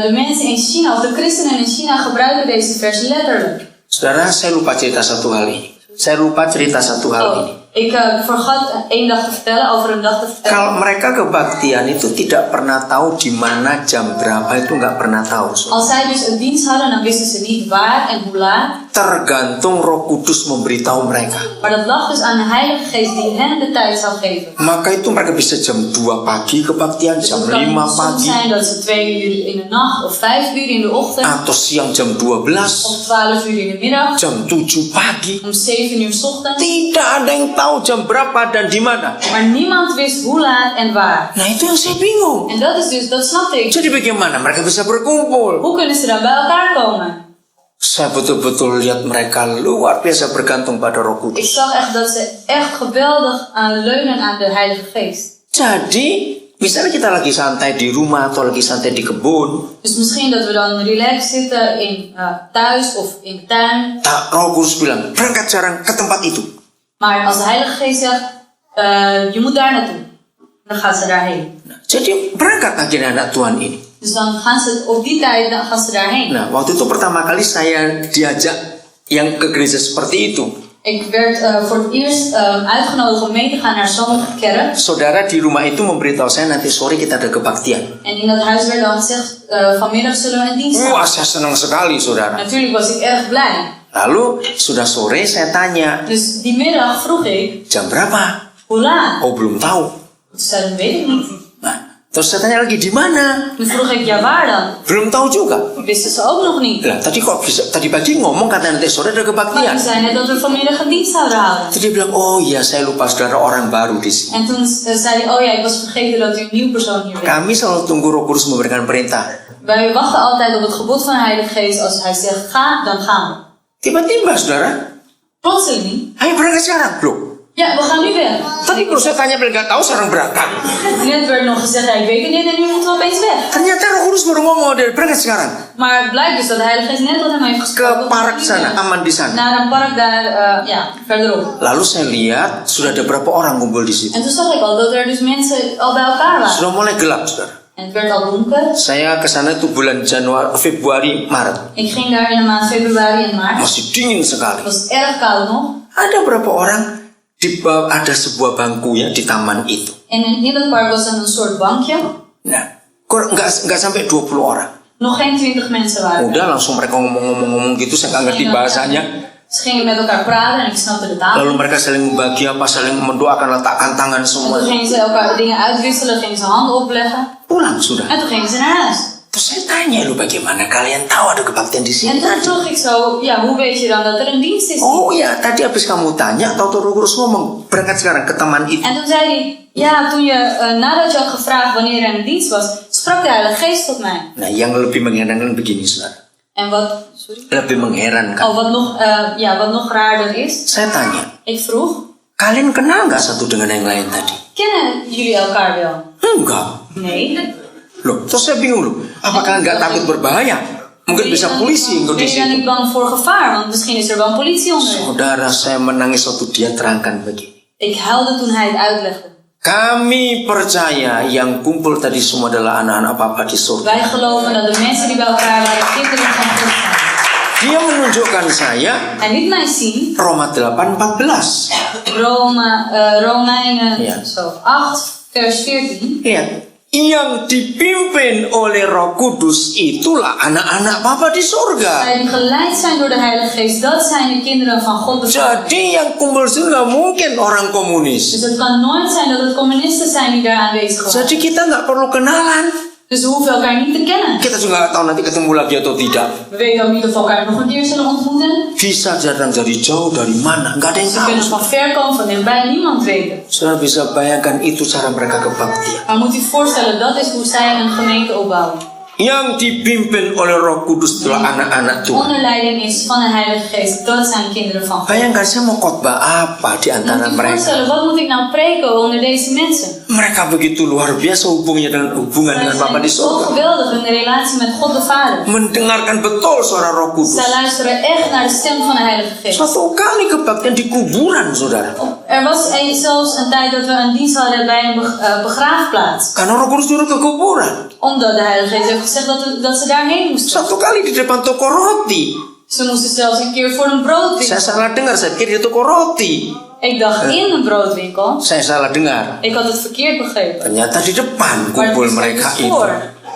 De mensen in China, of de christenen in China, gebruiken deze vers letterlijk. Saudara, saya lupa cerita satu hal ini. Saya lupa cerita satu hal ini. Ik vergat één dag te vertellen over een dag te vertellen. Kalau mereka kebaktian itu tidak pernah tahu di mana jam berapa, itu nggak pernah tahu. Als zij dus een dienst hadden, dan wisten ze niet waar en hoe laat. Tergantung Roh Kudus memberitahu mereka. Maar dat lag dus aan de Heilige Geest die hen de tijd zou geven. Maka itu mereka bisa jam 2 pagi kebaktian, Dus jam het kan 5 soms pagi, zijn dat ze 2 uur in de nacht of 5 uur in de ochtend atau siang jam 12, of 12 uur in de middag jam 7 pagi. om 7 uur 's ochtends. Tidak ada yang tahu jam berapa dan di mana. Maar niemand wist hoe laat en waar. Nah itu yang saya bingung. En dat is dus, dat snapte ik. Jadi bagaimana mereka bisa berkumpul? Hoe kunnen ze dan bij elkaar komen? Saya betul-betul lihat mereka luar biasa bergantung pada Roh Ik Kudus. zag echt dat ze echt geweldig leunen aan de Heilige Geest. Jadi misalnya kita lagi santai di rumah atau lagi santai di kebun, Dus misschien dat we dan relaxed zitten in thuis of in de tuin. Roh Kudus bilang berangkat sekarang ke tempat itu. Maar als de Heilige Geest zegt, je moet daar naartoe. Dan gaan ze daarheen. Nah, jadi berangkat akhirnya anak Tuhan ini. Dus dan gaan ze op die tijd dan gaan ze daarheen. Nah, waktu itu pertama kali saya diajak yang ke gereja seperti itu. Ik werd voor het eerst uitgenodigd om mee te gaan naar zo'n kerk. Saudara di rumah itu memberitahu saya nanti sore kita ada kebaktian. En in dat huis werd dan gezegd, vanmiddag zullen we een dienst Wah, hebben. saya senang sekali, saudara. Natuurlijk was ik erg blij. Lalu sudah sore saya tanya, Dus die middag vroeg ik, jam berapa? hoe laat? Oh, belum tahu. Toen zei ze, weet ik niet. Nah, terus saya tanya lagi di mana? Toen vroeg ik, ja waar dan? Belum tahu juga. Wisten ze ook nog niet. Lah, tadi kok bisa? Tadi pagi ngomong katanya nanti sore ada Maar kebaktian. toen zei net dat we vanmiddag een dienst zouden houden. Terus dia bilang, oh iya saya lupa saudara orang baru di sini. En toen zei hij, oh ja, ik was vergeten dat u een nieuw persoon hier bent. Kami selalu tunggu Roh Kudus memberikan perintah. Wij wachten altijd op het gebod van de Heilige Geest. Als hij zegt ga, dan gaan we. Tiba-tiba saudara, Plotseling, ayo berangkat sekarang. Loh, ja, we gaan nu weg. tadi baru saya tanya bilang nggak tahu sekarang berangkat. Net werd nog gezegd, ja, ik weet het niet en nu moeten we opeens weg. Ternyata Roh Kudus baru ngomong dia berangkat sekarang Maar het blijkt dus dat de Heilige Geest net wat hem heeft ke gesproken. park sana, aman di sana. Naar een park daar, ja, verderop. Lalu saya lihat sudah ada berapa orang ngumpul di situ. En toen zag ik al dat er dus mensen al bij elkaar waren. Sudah mulai gelap, saudara. En het werd al donker. Saya ke sana itu bulan Februari, Maret. Ik ging daar in de maand februari en maart. Masih dingin sekali. Het was erg koud nog. Ada berapa orang di bawah, ada sebuah bangku ya di taman itu. En in dat park was er een soort bankje. Nah, nggak sampai 20 orang. Nog geen 20 mensen waren er. Udah langsung mereka ngomong gitu, saya nggak ngerti bahasanya. Ze gingen met elkaar praten en ik snapte de taal. Lalu mereka saling membagi apa, saling mendoakan, letakkan tangan En semua. toen gingen ze elkaar dingen uitwisselen, gingen ze handen opleggen. Pulang sudah. En toen gingen ze naar huis. Terus saya tanya, lu bagaimana kalian tahu ada kebaktian di En sini? toen vroeg ik zo, ja, hoe weet je dan dat er een dienst is? Oh ya, tadi habis kamu tanya, tahu Roh Kudus ngomong berangkat sekarang ke taman itu. En toen zei hij, ja, toen je, nadat je had gevraagd wanneer er een dienst was, sprak de Heilige Geest tot mij. Nah, yang lebih mengherankan begini, saudara. En wat, sorry? Lebih mengherankan. Oh, wat nog raarder is, Saya tanya, ik vroeg, kalian kenal nggak satu dengan yang lain tadi? kennen jullie elkaar wel? Enggak. Nee. Loh, terus saya bingung loh. Apakah nggak takut berbahaya? Mungkin bisa polisi yang di Ben je dan situ. niet bang voor gevaar? Want misschien is er wel een politie onder. Saudara, saya menangis waktu dia terangkan begini. Ik huilde toen hij het uitlegde. Kami percaya yang kumpul tadi semua adalah anak-anak Papa di surga. Wij geloven dat de mensen die bij elkaar waren kinderen van God zijn. Dia menunjukkan saya Hij liet mij zien, Roma 8:14. Romeinen Ja. zo, 8 vers 14. Lihat, yang dipimpin oleh Roh Kudus itulah anak-anak Bapa di surga. Zij die geleid zijn door de Heilige Geest, dat zijn de kinderen van God. De Vader. Jadi yang kumpul itu nggak mungkin orang komunis. Dus het kan nooit zijn dat het communisten zijn die daar aanwezig waren. Jadi kita nggak perlu kenalan. Dus we hoeven elkaar niet te kennen. Kita juga nggak tahu nanti ketemu lagi atau tidak. We weten ook niet of we elkaar nog een keer zullen ontmoeten. Bisa datang dari jauh, dari mana, nggak ada yang Ze kunnen tahu. van ver komen, van dichtbij, niemand weet het. Saudara bisa bayangkan itu cara mereka kebaktian. Maar moet u voorstellen, dat is hoe zij een gemeente opbouwen. Yang dipimpin oleh Roh Kudus adalah anak-anak Tuhan. Onder leiding is van de Heilige Geest, dat zijn kinderen van God. Bayangkan saya mau khotbah apa di antara Moet u mereka. voorstellen, wat moet ik nou preken onder deze mensen? Mereka begitu luar biasa hubungan Zij dengan Bapa di zijn zo surga. geweldig in de relatie met God de Vader. Mendengarkan betul suara Roh Kudus. Zij luisteren echt naar de stem van de Heilige Geest. Suatu kali kebaktian di kuburan, saudara. Er was zelfs een tijd dat we een dienst hadden bij een begraafplaats. Karena Roh Kudus turun ke kuburan. Omdat de Heilige Geest heeft gezegd dat ze daarheen moesten. Satu kali di depan toko roti. Ze moesten zelfs een keer voor een broodwinkel. Saya salah dengar, saya pikir di toko roti. Ik dacht in een broodwinkel. Saya salah dengar. Ik had het verkeerd begrepen. Ternyata di depan Maar kumpul het is mereka dus itu. voor.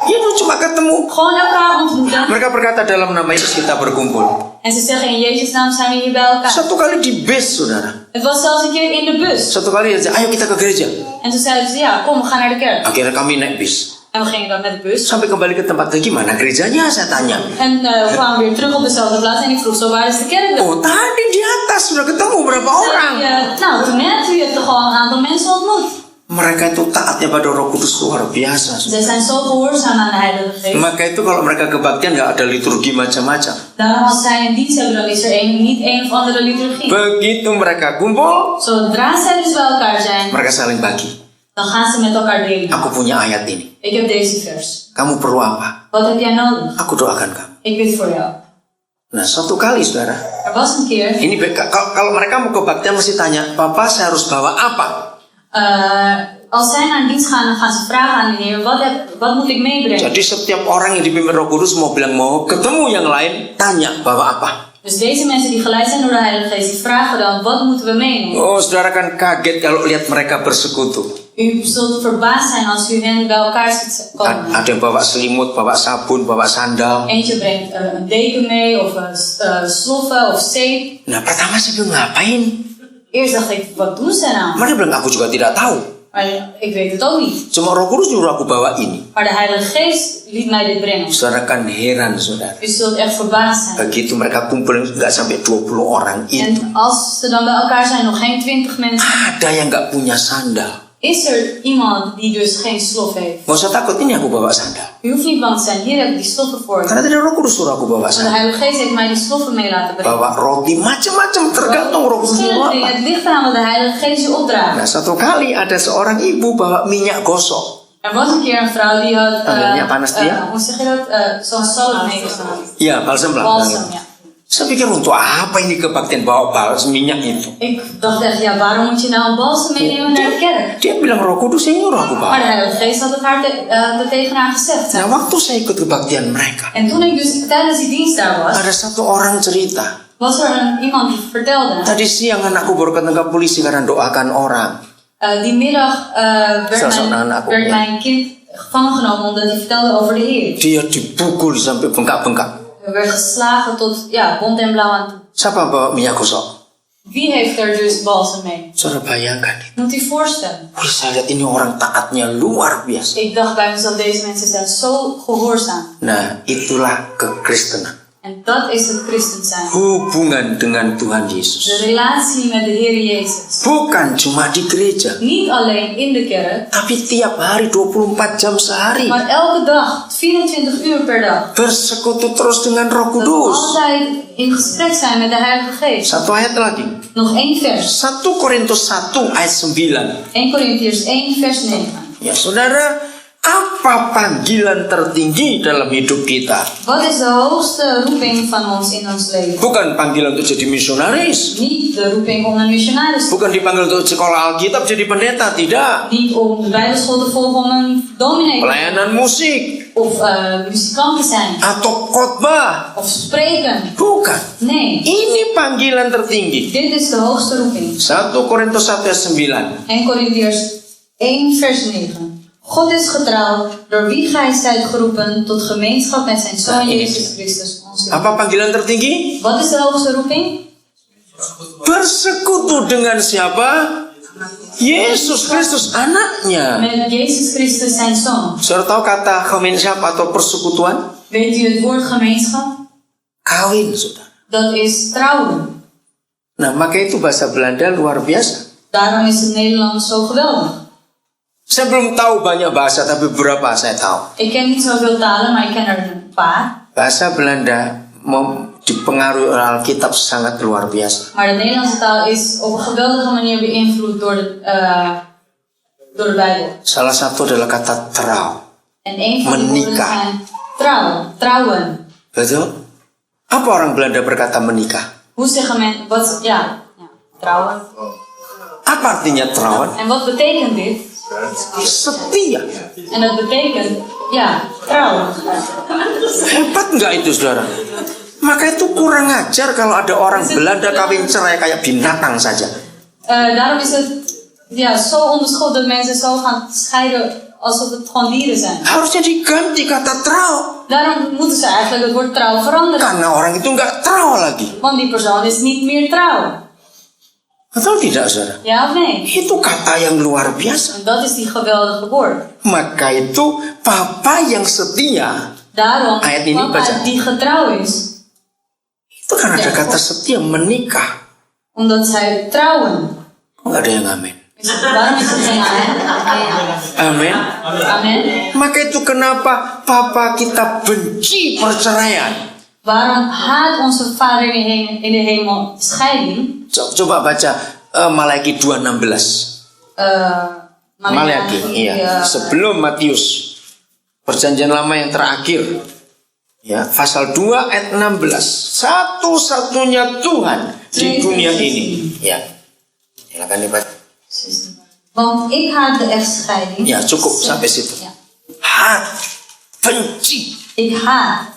Itu cuma ketemu. Gewoon elkaar ontmoeten. Mereka berkata dalam nama Yesus kita berkumpul. En ze zeggen in Jezus' naam zijn we hier bij elkaar. Satu kali di bus, saudara. Het was zelfs een keer in de bus. Satu kali dia, ayo kita ke gereja. En toen zeiden ze, ja, kom, we gaan naar de kerk. Akhirnya kami naik bis. En we gingen dan met de bus. Sampai kembali ke tempat lagi, mana gerejanya? Saya tanya. En we kwamen weer terug op dezelfde plaats. En ik vroeg zo, waar is de kerk dan? Oh, tadi di atas sudah ketemu berapa orang. Nou, toen net, u hebt toch al een aantal mensen ontmoet. Mereka itu taatnya pada Roh Kudus luar biasa. Zij zijn zo gehoorzaam aan de Heilige Geest. Maka itu kalau mereka kebaktian nggak ada liturgi macam-macam. Daarom als zij een dienst hebben, dan is er niet een of andere liturgie. Begitu mereka kumpul, Zodra zij dus bij elkaar zijn, mereka saling bagi. dan gaan ze met elkaar delen. Aku punya ayat ini. Ik heb deze vers. Kamu perlu apa? Wat heb jij nodig? Aku doakan kamu. Ik bid voor jou. Nah, suatu kali, saudara. Er was een keer, Ini kalau mereka mau kebaktian mesti tanya, Papa saya harus bawa apa? als zij naar een dienst gaan, dan gaan ze vragen aan de Heer, wat moet ik meebrengen? Jadi setiap orang yang dipimpin Roh Kudus mau bilang mau ketemu yang lain, tanya bawa apa? Dus deze mensen die geleid zijn door de Heilige Geest, die vragen dan, wat moeten we meenemen? Oh, saudara kan kaget kalau lihat mereka bersekutu. U zult verbaasd zijn als u hen bij elkaar ziet komen. Ada yang bawa selimut, bawa sabun, bawa sandal. Eentje brengt een deken mee, of sloffen, of zeep. Nah, pertama saya bilang ngapain? Eerst dacht ik, wat doen ze nou? Mereka bilang aku juga tidak tahu. Maar ik weet het ook niet. Cuma Roh Kudus nyuruh aku bawa ini. Maar de Heilige Geest liet mij dit brengen. Saudara kan heran, saudara. U zult echt verbaasd zijn. Begitu mereka kumpul nggak sampai 20 orang itu. En als ze dan bij elkaar zijn, nog geen 20 mensen, Ada yang nggak punya sandal. is er iemand die dus geen slof heeft. Nggak usah takut, ini aku bawa sandal. U hoeft niet bang te zijn, hier heb ik die sloffen voor je. Karena tidak Roh Kudus suruh aku bawa Maar de sandal. Heilige Geest heeft mij die sloffen mee laten brengen. Bawa roti macam-macam tergantung Roh Kudus Verschillende mau dingen, apa. het ligt eraan wat de Heilige Geest je opdraagt. Nah, satu kali ada seorang ibu bawa minyak gosok. Er was een keer een vrouw die had, Ja, panas dia. hoe zeg je dat, zo'n zalf meegenomen. Iya, balsam lah. Balsam, ja. Saya pikir untuk apa ini kebaktian bawa balsam minyak itu? Ik dacht echt, ja, waarom moet je nou een balsam meenemen naar de kerk? Dia bilang Roh Kudus yang nyuruh aku Maar de bawa. Heilige Geest had het haar tegen haar gezegd. Nah, waktu saya ikut kebaktian mereka, En toen ik dus tijdens die dienst daar was, ada satu orang cerita. was er iemand die vertelde. Tadi siang anakku baru ketangkap polisi karena doakan orang. Die middag Anakku, werd ja. mijn kind gevangen genomen omdat hij vertelde over de Heer. Dia dipukul sampai bengkak-bengkak. Hij werd geslagen tot bont en blauw aan toe. Siapa bawa minyak gosok? Wie heeft er dus balsam mee? Saudara bayangkan itu. Moet u voorstellen. Wih, saya lihat ini orang taatnya luar biasa. Ik dacht bij mezelf, deze mensen zijn zo gehoorzaam. Nah, itulah kekristenan. En dat is het christen zijn. Hubungan dengan Tuhan Yesus. De relatie met de Heer Jezus. Bukan cuma di gereja, Niet alleen in de kerk, tapi tiap hari 24 jam sehari. maar elke dag, 24 uur per dag. Bersekutu terus dengan Roh Dat we Kudus. altijd in gesprek zijn met de Heilige Geest. Satu ayat lagi. Nog één vers. 1 Korintus 1 ayat 9. 1 Korintiërs 1 vers 9. Ya saudara, apa panggilan tertinggi dalam hidup kita? Wat is de hoogste roeping van ons in ons leven? Bukan panggilan untuk jadi misionaris. Niet de roeping om een missionaris te Bukan dipanggil untuk sekolah Alkitab jadi pendeta, tidak. Niet om de Bijbelschool te volgen om een dominee te Pelayanan musik of muzikant te zijn. atau khotbah. Of spreken. Bukan. Nee. Ini panggilan tertinggi. Dit is de hoogste roeping. 1 Korintus 1 ayat 9. 1 Korintiërs 1 vers 9. God is getrouw, door wie gij zijt geroepen tot gemeenschap met zijn Zoon Jezus Christus, ons Heer. Apa panggilan tertinggi? Wat is de hoogste roeping? Bersekutu dengan siapa? Yesus Kristus anaknya. Met Jezus Christus zijn Zoon. Saudara tahu kata gemeenschap atau persekutuan? Weet u het woord gemeenschap? Kawin, saudara. Dat is trouwen. Nah, maka itu bahasa Belanda luar biasa. Daarom is het Nederlands zo geweldig. Saya belum tahu banyak bahasa, tapi beberapa saya tahu. Ik ken niet zoveel talen, maar ik ken er een paar. Bahasa Belanda dipengaruhi oleh Alkitab sangat luar biasa. Maar de Nederlandse taal is op een geweldige manier beïnvloed door de Bijbel. Salah satu adalah kata trouw. En een van die woorden zijn trouwen. Trouwen. Betul? Apa orang Belanda berkata menikah? Hoe zeggen mensen, ja, trouwen. Apa artinya trouwen? En wat betekent dit? Setia. En dat betekent, ja, trouwen. Hebat nggak itu, saudara? Maka itu kurang ajar kalau ada orang Belanda kawin cerai kayak binatang saja. Daarom is het zo onbeschot dat mensen zo gaan scheiden alsof het gewoon dieren zijn. Harusnya diganti kata trouw. Daarom moeten ze eigenlijk het woord trouw veranderen. Karena orang itu nggak trouw lagi. Want die persoon is niet meer trouw. Betul tidak, saudara? Ja of nee? Itu kata yang luar biasa. En dat is die geweldige woord. Maka itu papa yang setia. Daarom, Ayat ini baca. papa die getrouw is. Itu kan ada kata setia menikah. Omdat zij trouwen. Nggak ada yang amin. Waarom is het geen Amin. Amen. Maka itu kenapa papa kita benci perceraian. Waarom haat onze vader in de hemel scheiding? Coba baca Malaki 2:16. Malaki, iya. Sebelum Matius. Perjanjian lama yang terakhir. Ya, pasal 2 ayat 16. Satu-satunya Tuhan di dunia ini. Ya. Silakan dibaca. Want ik haat de echtscheiding. Ya, cukup sampai situ. Ja. Haat, benci. Ik haat.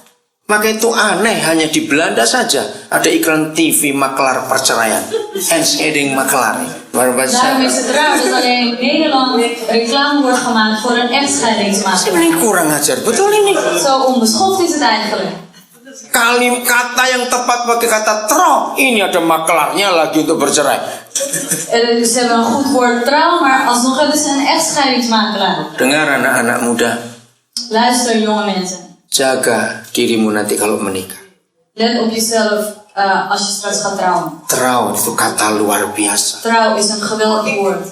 Maka itu aneh, hanya di Belanda saja ada iklan TV makelaar perceraian. Enscheding makelaar. Daarom is het raar dat alleen in Nederland reclame wordt gemaakt voor een echtscheidingsmaatschappij. Ini kurang ajar, betul ini. Zo onbeschoft is het eigenlijk. Kata yang tepat pakai kata trouw. Ini ada makelaarnya lagi untuk bercerai. Ze hebben een goed woord trouw, maar alsnog hebben ze een echtscheidingsmakelaar. Dengar anak-anak muda. Luister jonge mensen. Jaga dirimu nanti kalau menikah. Let op jezelf als je straks gaat trouwen. Trouw itu kata luar biasa. Trouw is een geweldig woord.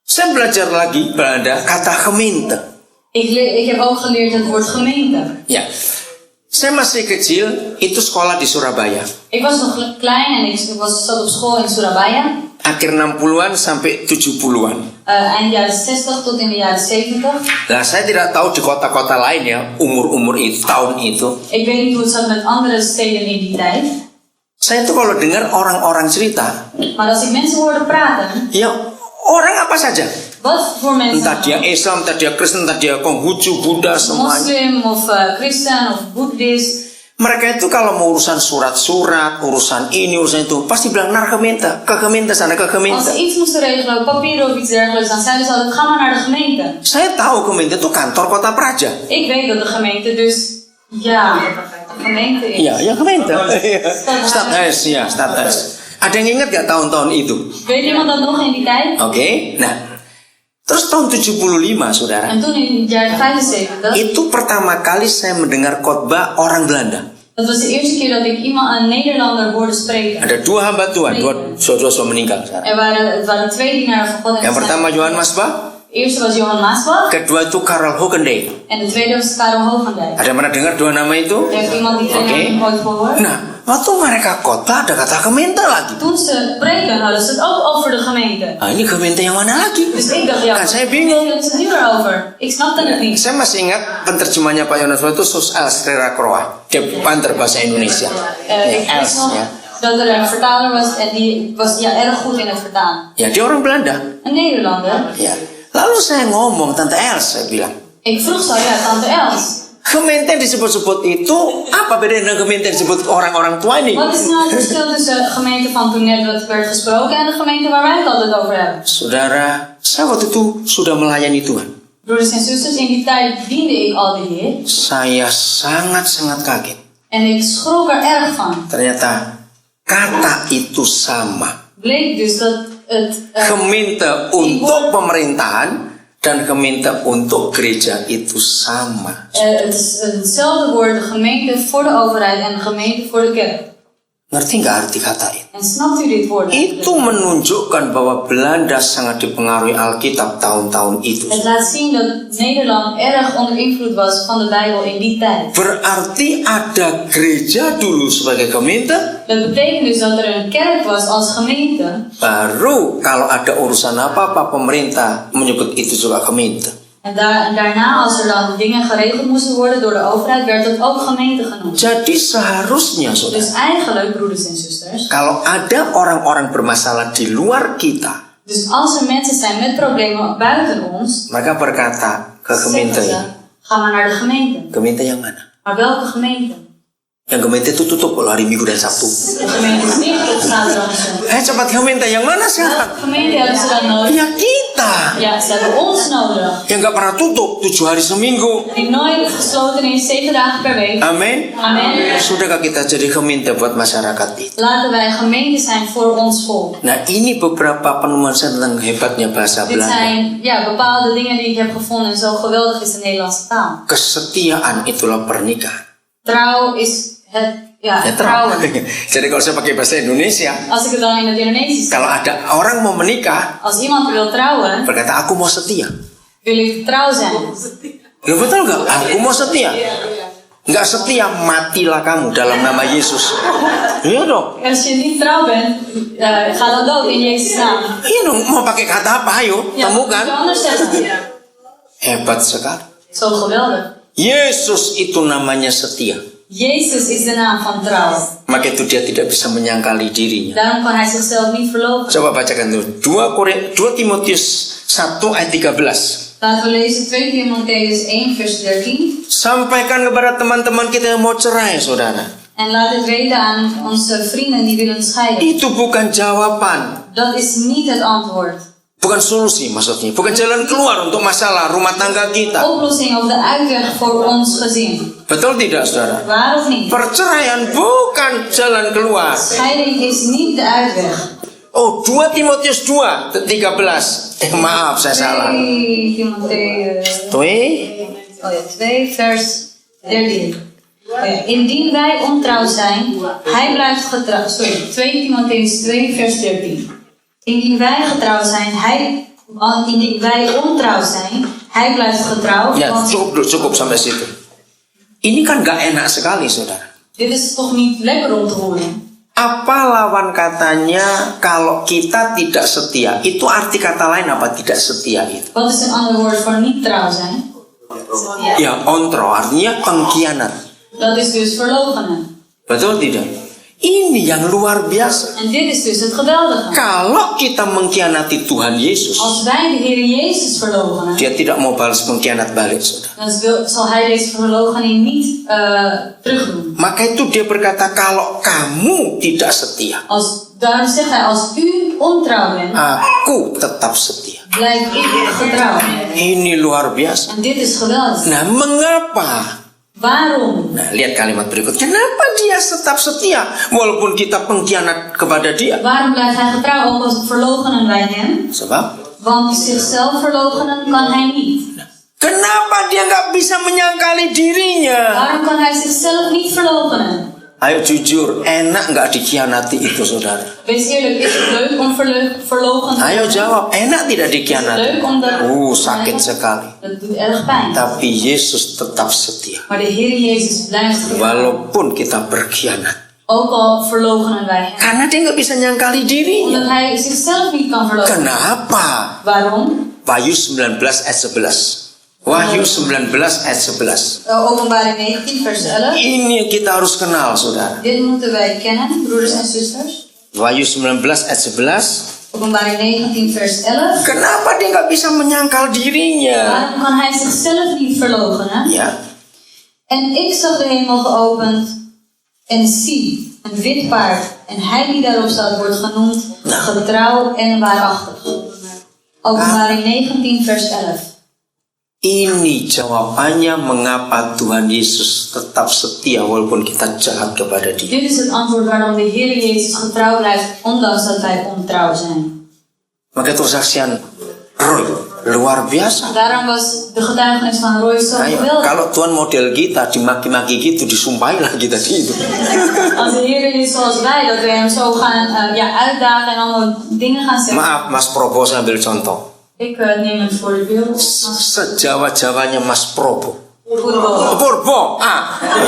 Saya belajar lagi Belanda kata gemeente. Ik heb ook geleerd het woord gemeente. Ya, saya masih kecil itu sekolah di Surabaya. Ik was nog klein en ik zat op school in Surabaya. Akhir 60-an sampai 70-an. Eind jaren 60 tot in de jaren 70. Nah, saya tidak tahu di kota-kota lain ya, umur-umur itu, tahun itu. Ik weet niet hoe het zat met andere steden in die tijd. Saya tuh kalau dengar orang-orang cerita, Maar als ik mensen hoorde praten, ya orang apa saja. wat voor mensen, Entah dia Islam, entah dia Kristen, entah dia Konghucu, Buddha, semuanya. moslim of christen of boeddhist. Mereka itu kalau mau urusan surat-surat, urusan ini, urusan itu, pasti bilang naar gemeente, ke gemeente sana, ke Als gemeente. ze iets moesten regelen, papieren of iets dergelijks, dan zeiden ze altijd, ga maar naar de gemeente. Saya tahu gemeente itu kantor kota Praja. Ik weet dat de gemeente dus, ja, de gemeente is. Iya, ya gemeente. Stadhuis, ya stadhuis. Ada yang ingat gak tahun-tahun itu? Weet iemand dat nog in die tijd? Oke, nah. Terus tahun 75, saudara. En toen in het jaar 75, Itu pertama kali saya mendengar khotbah orang Belanda. dat was de eerste keer dat ik een Nederlander hoorde spreken. Ada dua hamba Tuhan, dua saudara meninggal. Het waren twee dienaren van God. En Yang pertama Johan Masbach, de eerste was Johan Maasbach kedua itu Karel Hogendijk. en de tweede was Karel Hogendijk. Ada yang pernah dengar dua nama itu? Heeft iemand die twee namen ooit gehoord? Nah, waktu mereka khotbah ada kata gemeente lagi. Toen ze preken hadden ze het ook over de gemeente. Nah, ini gemeente yang mana lagi? Dus ik dacht, ja, Kan saya wat bingung. hebben ze het nu erover? Ik snapte het niet. Saya masih ingat penterjemahnya Pak Yonas itu Sus Alstrera Kroa, depan berbahasa Indonesia. Ik wist nog dat er een vertaler was en die was erg goed in het vertalen. Ya, dia orang Belanda. Een Nederlander. Ya. Lalu saya ngomong, Tante Els, saya bilang, Ik vroeg zo, ja, tante Els. gemeente yang disebut-sebut itu apa bedanya dengan gemeente yang disebut orang-orang tua ini? Wat is nou het verschil tussen de gemeente van toen net wat werd gesproken en de gemeente waar wij het altijd over hebben? Saudara, saya waktu itu sudah melayani Tuhan. Broeders en zusters, in die tijd diende ik al de Heer. Saya sangat-sangat kaget. En ik schrok er erg van. Ternyata kata itu sama. Bleek dus dat het Gemeente untuk pemerintahan dan gemeente untuk gereja itu sama. het is hetzelfde woord, de gemeente voor de overheid en de gemeente voor de kerk. Ngerti nggak arti kata itu? En snapt u dit woord? Itu menunjukkan bahwa Belanda sangat dipengaruhi Alkitab tahun-tahun itu. Het laat zien dat Nederland erg onder invloed was van de Bijbel in die tijd. Berarti ada gereja dulu sebagai gemeente, Dat betekent dus dat er een kerk was als gemeente. baru kalau ada urusan apa-apa pemerintah menyebut itu juga gemeente. En daarna, als er dan dingen geregeld moesten worden door de overheid, werd dat ook gemeente genoemd. Jadi seharusnya, saudara, Dus eigenlijk, broeders en zusters, kalau ada orang-orang bermasalah di luar kita, dus als er mensen zijn met problemen buiten ons, mereka berkata ke zeggen gemeente, ze, ga maar naar de gemeente. gemeente yang mana? Maar welke gemeente? Yang gemeente itu tutup kalau hari Minggu dan Sabtu. De gemeente is dicht op zaterdag en zondag. Cepat gemeente yang mana Welke sekarang? gemeente hebben ze dan nodig? Ya kita. Ja, ze hebben ons nodig. Yang nggak pernah tutup 7 hari seminggu. Die nooit gesloten is, 7 dagen per week. Amin. Amen. Sudahkah kita jadi gemeente buat masyarakat itu? Laten wij gemeente zijn voor ons volk. Nah, ini beberapa penemuan saya tentang hebatnya bahasa Dit Belanda. zijn bepaalde dingen die ik heb gevonden en zo geweldig is de Nederlandse taal. Kesetiaan itulah pernikahan. Trouw is het trouwen. Jadi kalau saya pakai bahasa Indonesia, Als ik het dan in het Indonesisch zeg, kalau ada orang mau menikah, als iemand wil trouwen, berkata aku mau setia. wil ik trouw zijn. Ya betul nggak? Aku mau setia. Nggak setia, matilah kamu dalam nama Yesus. Iya dong. Als je niet trouw bent, ga dan dood in Jezus' naam. Iya dong. Mau pakai kata apa? Ayo, Ja, moet je temukan. anders zeggen. Hebat sekali. Zo geweldig. Yesus itu namanya setia. Jezus is de naam van trouw. Maka itu dia tidak bisa menyangkali dirinya. Daarom kan hij zichzelf niet verloochenen. Coba bacakan dulu 2 Timotius 1 ayat 13. Laten we lezen 2 Timotheus 1 vers 13. Sampaikan kepada teman-teman kita yang mau cerai, saudara. En laat het weten aan onze vrienden die willen scheiden. Itu bukan jawaban, Dat is niet het antwoord. bukan solusi maksudnya, bukan jalan keluar untuk masalah rumah tangga kita. Oplossing of de uitweg voor ons gezin. Betul tidak, saudara? Waar of niet? Perceraian bukan jalan keluar. Scheiding is niet de uitweg. Oh, 2 Timotius 2 13. Maaf, saya salah. 2 Timotheus 2 vers 13. Indien wij ontrouw zijn, hij blijft getrouw. 2 Timotheus 2 vers 13. Indien wij ontrouw zijn, hij blijft getrouw. Ya, Want cukup sampai situ. Ini kan gak enak sekali, saudara. dit is toch niet lekker om te horen? Apa lawan katanya kalau kita tidak setia? Itu arti kata lain apa tidak setia itu? Wat is een ander woord voor niet trouw zijn? Ya, ontro artinya pengkhianat. Dat is dus verloochenen. Betul tidak? Ini yang luar biasa. En dit is dus het geweldige. Kalau kita mengkhianati Tuhan Yesus, Als wij de Heer Jezus verloochenen, dia tidak mau balas pengkhianat balik, saudara. dan zal hij deze verloochening niet terugdoen. Maka itu dia berkata, kalau kamu tidak setia, Daarom zegt hij, als u ontrouw bent, aku tetap setia. blijf ik getrouw. Ini luar biasa. En dit is geweldig. Nah, mengapa? Waarom? Nah, lihat kalimat berikut. Kenapa dia tetap setia walaupun kita pengkhianat kepada dia? Waarom blijft hij getrouw, ook als verloochenen wij hem? Sebab Want zichzelf verloochenen kan hij niet. kenapa dia nggak bisa menyangkali dirinya? Waarom kan hij zichzelf niet verloochenen? Ayo jujur, enak nggak dikhianati itu, saudara? Wees eerlijk, is het leuk om verloochend te Ayo worden? jawab, enak tidak dikhianati? Leuk om dat Sakit sekali. Dat doet erg pijn. Tapi Yesus tetap setia. Maar de Heer Jezus blijft getrouw. Walaupun kita berkhianat. Ook al verloochenen wij hem. Karena dia nggak bisa nyangkali dirinya. Omdat hij zichzelf niet kan verloochenen. Kenapa? Waarom? Wahyu 19 ayat 11. Wahyu 19 ayat 11. Openbaring 19 vers 11. Ini yang kita harus kenal, saudara. Dit moeten wij kennen, broeders en zusters. Wahyu 19 ayat 11. Openbaring 19 vers 11. Kenapa dia nggak bisa menyangkal dirinya? Waarom kan hij zichzelf niet verloochenen? Ya, En ik zag de hemel geopend en zie, een wit paard. En hij die daarop staat wordt genoemd getrouw en waarachtig. Openbaring 19 vers 11. ini jawabannya mengapa Tuhan Yesus tetap setia walaupun kita jahat kepada dia. Dit is het antwoord waarom de Heer Jezus getrouw blijft, ondanks dat wij ontrouw zijn. Maka itu kesaksian Roy luar biasa. Daarom was de getuigenis van Roy zo Ayo, geweldig. kalau Tuhan model kita dimaki-maki gitu, disumpahilah kita gitu. Als de Heer is zoals wij, dat we hem zo gaan uitdagen en allemaal dingen gaan zeggen. Maaf, Mas Probo, saya ambil contoh. Ik neem het voor de beeld. Sejawa-jawanya Mas Probo. Voetbal. Purbo,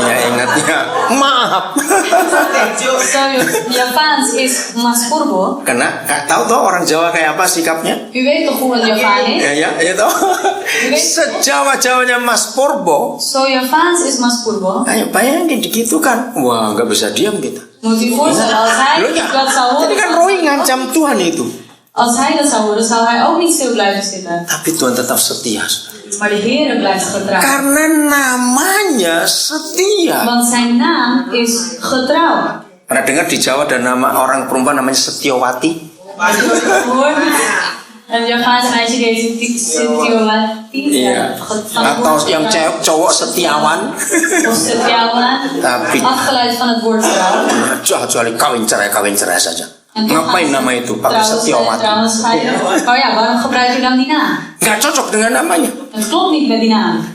ya ingatnya. Maaf. Zo, Javaans is Mas Purbo. Karena tahu toh orang Jawa kayak apa sikapnya? U weet toch hoe een Javaan is? Ya toh. Sejawa-jawanya Mas Purbo. Zo, Javaans is Mas Purbo. Ayo bayangin gitu kan. Wah, nggak bisa diam kita. Moet u voorstellen, als hij Loh, ya. dat zou Jadi kan horen. Roy ngancam Tuhan itu. Als hij dat zou horen, zou hij ook niet stil blijven zitten. Tapi Tuhan tetap setia. Maar de Heer blijft getrouw. Karena namanya setia. Want zijn naam is getrouw. Pernah dengar di Jawa ada nama orang perempuan namanya Setiawati? Heb je ooit gehoord? Een Javaanse meisje die Setiawati. Iya. Atau yang cowok Setiawan? Of Setiawan. Tapi Afgeleid van het woord trouw. kecuali kawin cerai saja. En toch Ngapain nama itu pakai Setiawati? Trouwens scheiden. Oh ja, waarom gebruik je dan die naam? Nggak cocok dengan namanya. Het klopt niet met die naam.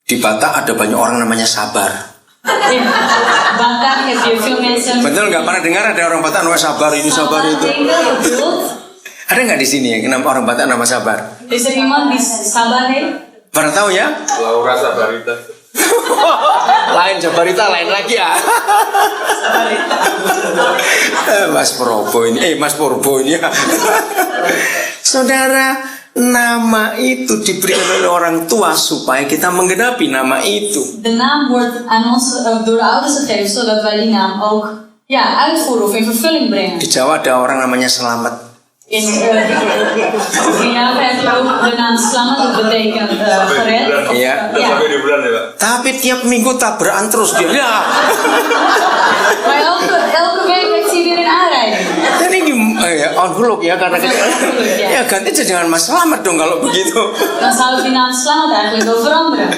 Di Batak ada banyak orang namanya Sabar. In Batak heb je veel mensen. Betul nggak? Pernah dengar ada orang Batak namanya Sabar ini Sabar itu? Ada nggak di sini yang orang Batak nama Sabar? Is er iemand die Sabar heet? Pernah tahu ya? Laura Sabarita. Lain Sabarita lain lagi ya. Mas Purbo ini ya. Saudara, nama itu diberikan oleh orang tua supaya kita menggenapi nama itu. De naam wordt aan ons door de ouders gegeven zodat wij die naam ook uitvoeren of in vervulling brengen. Di Jawa ada orang namanya Selamat. In Java heb je ook de naam Slamet, dat betekent gered. Iya. Sampai di bulan ya, Pak. Tapi tiap minggu tabrakan terus dia. Ya. Maar elke week heeft hij weer een aanrijding. Jadi ongeluk ya karena ya ganti aja dengan Mas Selamat dong kalau begitu. Dan zou die naam Slamet eigenlijk wel veranderen.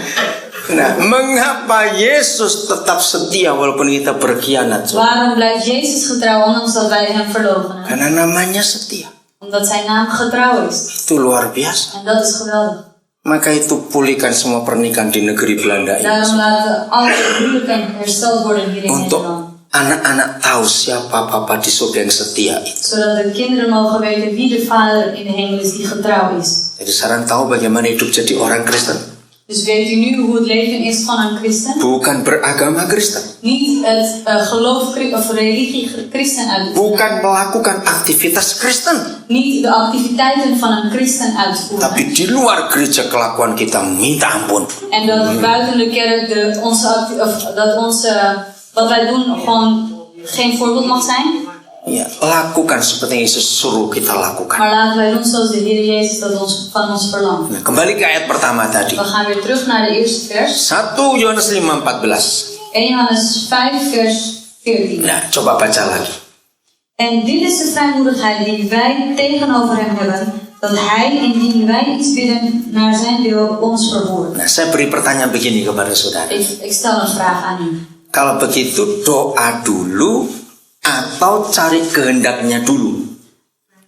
Nah, mengapa Yesus tetap setia walaupun kita berkhianat? Waarom blijft Jezus getrouw ondanks dat wij hem verloochenen? Karena namanya setia. Omdat zijn naam getrouw is. Itu luar biasa. En dat is geweldig. Maka itu pulihkan semua pernikahan di negeri Belanda ini. Daarom laten alle huwelijken hersteld worden hier in Untuk Nederland. anak-anak tahu siapa Papa di surga yang setia itu. Zodat de kinderen mogen weten wie de Vader in de hemel is die getrouw is. Jadi sekarang tahu bagaimana hidup jadi orang Kristen. Dus weet u nu hoe het leven is van een christen? Bukan beragama Kristen. Niet het geloof of religie christen uitoefenen. Bukan melakukan aktivitas Kristen. Niet de activiteiten van een christen uitvoeren. Tapi di luar gereja kelakuan kita minta ampun. En dat buiten de kerk wat wij doen gewoon geen voorbeeld mag zijn. Ya, lakukan seperti yang Yesus suruh kita lakukan. Maar laten wij doen zoals de Heer Jezus dat van ons verlangt. Nah, kembali ke ayat pertama tadi. We gaan weer terug naar de eerste vers. 1 Yohanes 5:14. 1 Johannes 5 vers 14. Nah, coba baca lagi. En dit is de vrijmoedigheid die wij tegenover hem hebben, dat hij, indien wij iets bidden naar zijn wil, ons verhoort. Nah, saya beri pertanyaan begini kepada saudara. Ik stel een vraag aan u. Kalau begitu doa dulu atau cari kehendaknya dulu?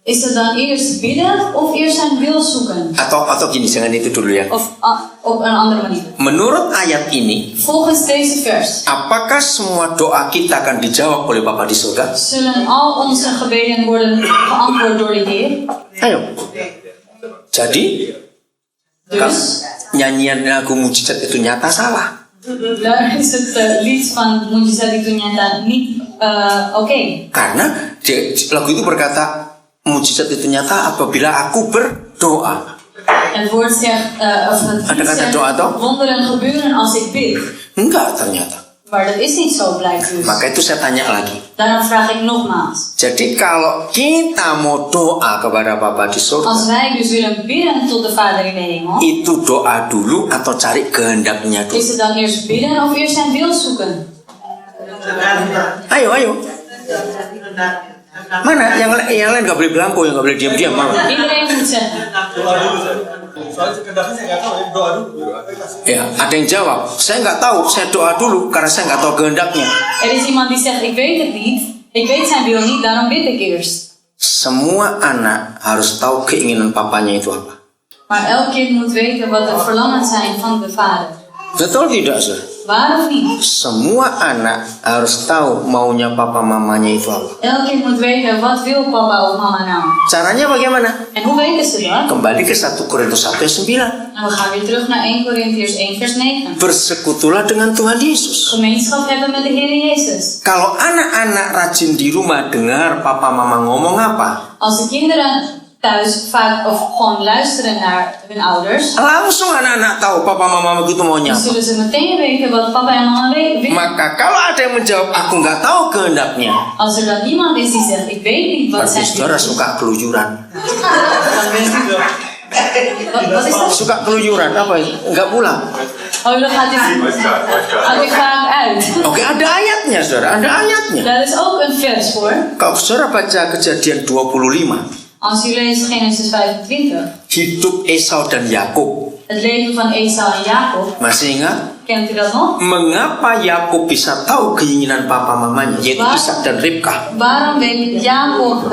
Is het dan eerst bidden of eerst zijn wil zoeken? Atau gini, jangan itu dulu ya. Of op een andere manier. Menurut ayat ini, Volgens deze vers apakah semua doa kita akan dijawab oleh Bapa di surga? zullen al onze gebeden worden geantwoord door de Heer. Ayo. Jadi, kalau Dus nyanyian lagu mujizat itu nyata salah. daar is het lied van Mujizat itu nyata niet oké. Karena lagu itu berkata mujizat itu nyata apabila aku berdoa. Het woord zegt, of het Ada lied kata zegt, doa toh? wonderen gebeuren als ik bid. Enggak ternyata. Maar dat is niet zo, blijkt dus. Maka itu saya tanya lagi. Daarom vraag ik nogmaals. Jadi kalau kita mau doa kepada Bapa di surga, Als wij dus willen bidden tot de Vader in de hemel, itu doa dulu atau cari kehendaknya dulu? is het dan eerst bidden of eerst zijn wil zoeken? Ayo. Mana yang lain nggak boleh belangko, yang nggak boleh diam-diam, mau? Iedereen moet zeggen. Soalnya kehendaknya saya nggak tahu ya, doa dulu. Ya, ada yang jawab, saya nggak tahu, saya doa dulu karena saya nggak tahu kehendaknya. Er is iemand die zegt, ik weet het niet. Ik weet zijn wil niet, daarom bid ik eerst. Semua anak harus tahu keinginan papanya itu apa. Maar elk kind moet weten wat de verlangens zijn van de Vader. Betul tidak, sir? Waar of niet? Semua anak harus tahu maunya papa mamanya itu apa. Elk kind moet weten wat wil papa of mama nou. Caranya bagaimana? En hoe weten ze dat? Kembali ke 1 Korintus 1:9. En we gaan weer terug naar 1 Korintiërs 1 vers 9. Bersekutulah dengan Tuhan Yesus. Gemeenschap hebben met de Heer Jezus. Kalau anak-anak rajin di rumah dengar papa mama ngomong apa, Als de kinderen thuis vaak of gewoon luisteren naar hun ouders, langsung anak-anak tahu papa mama begitu maunya dan apa. zullen ze meteen weten wat papa en mama willen. Maka kalau ada yang menjawab aku nggak tahu kehendaknya, Als er dan iemand is die zegt, ik weet niet wat berarti zijn saudara wil, suka keluyuran. dan bent u Wat is dat? Suka keluyuran apa? Enggak pulang. Oh, dan gaat u vaak uit. Oke, ada ayatnya, saudara. Ada ayatnya. Dat is ook een vers hoor. Kalau saudara baca Kejadian 25, Als u leest Genesis 25, hidup Esau dan Yakub. het leven van Esau en Jacob, Masih ingat? kent u dat nog? Mengapa Yakub bisa tahu keinginan papa mamanya, yaitu Ishak dan Ribka? Waarom weet Jacob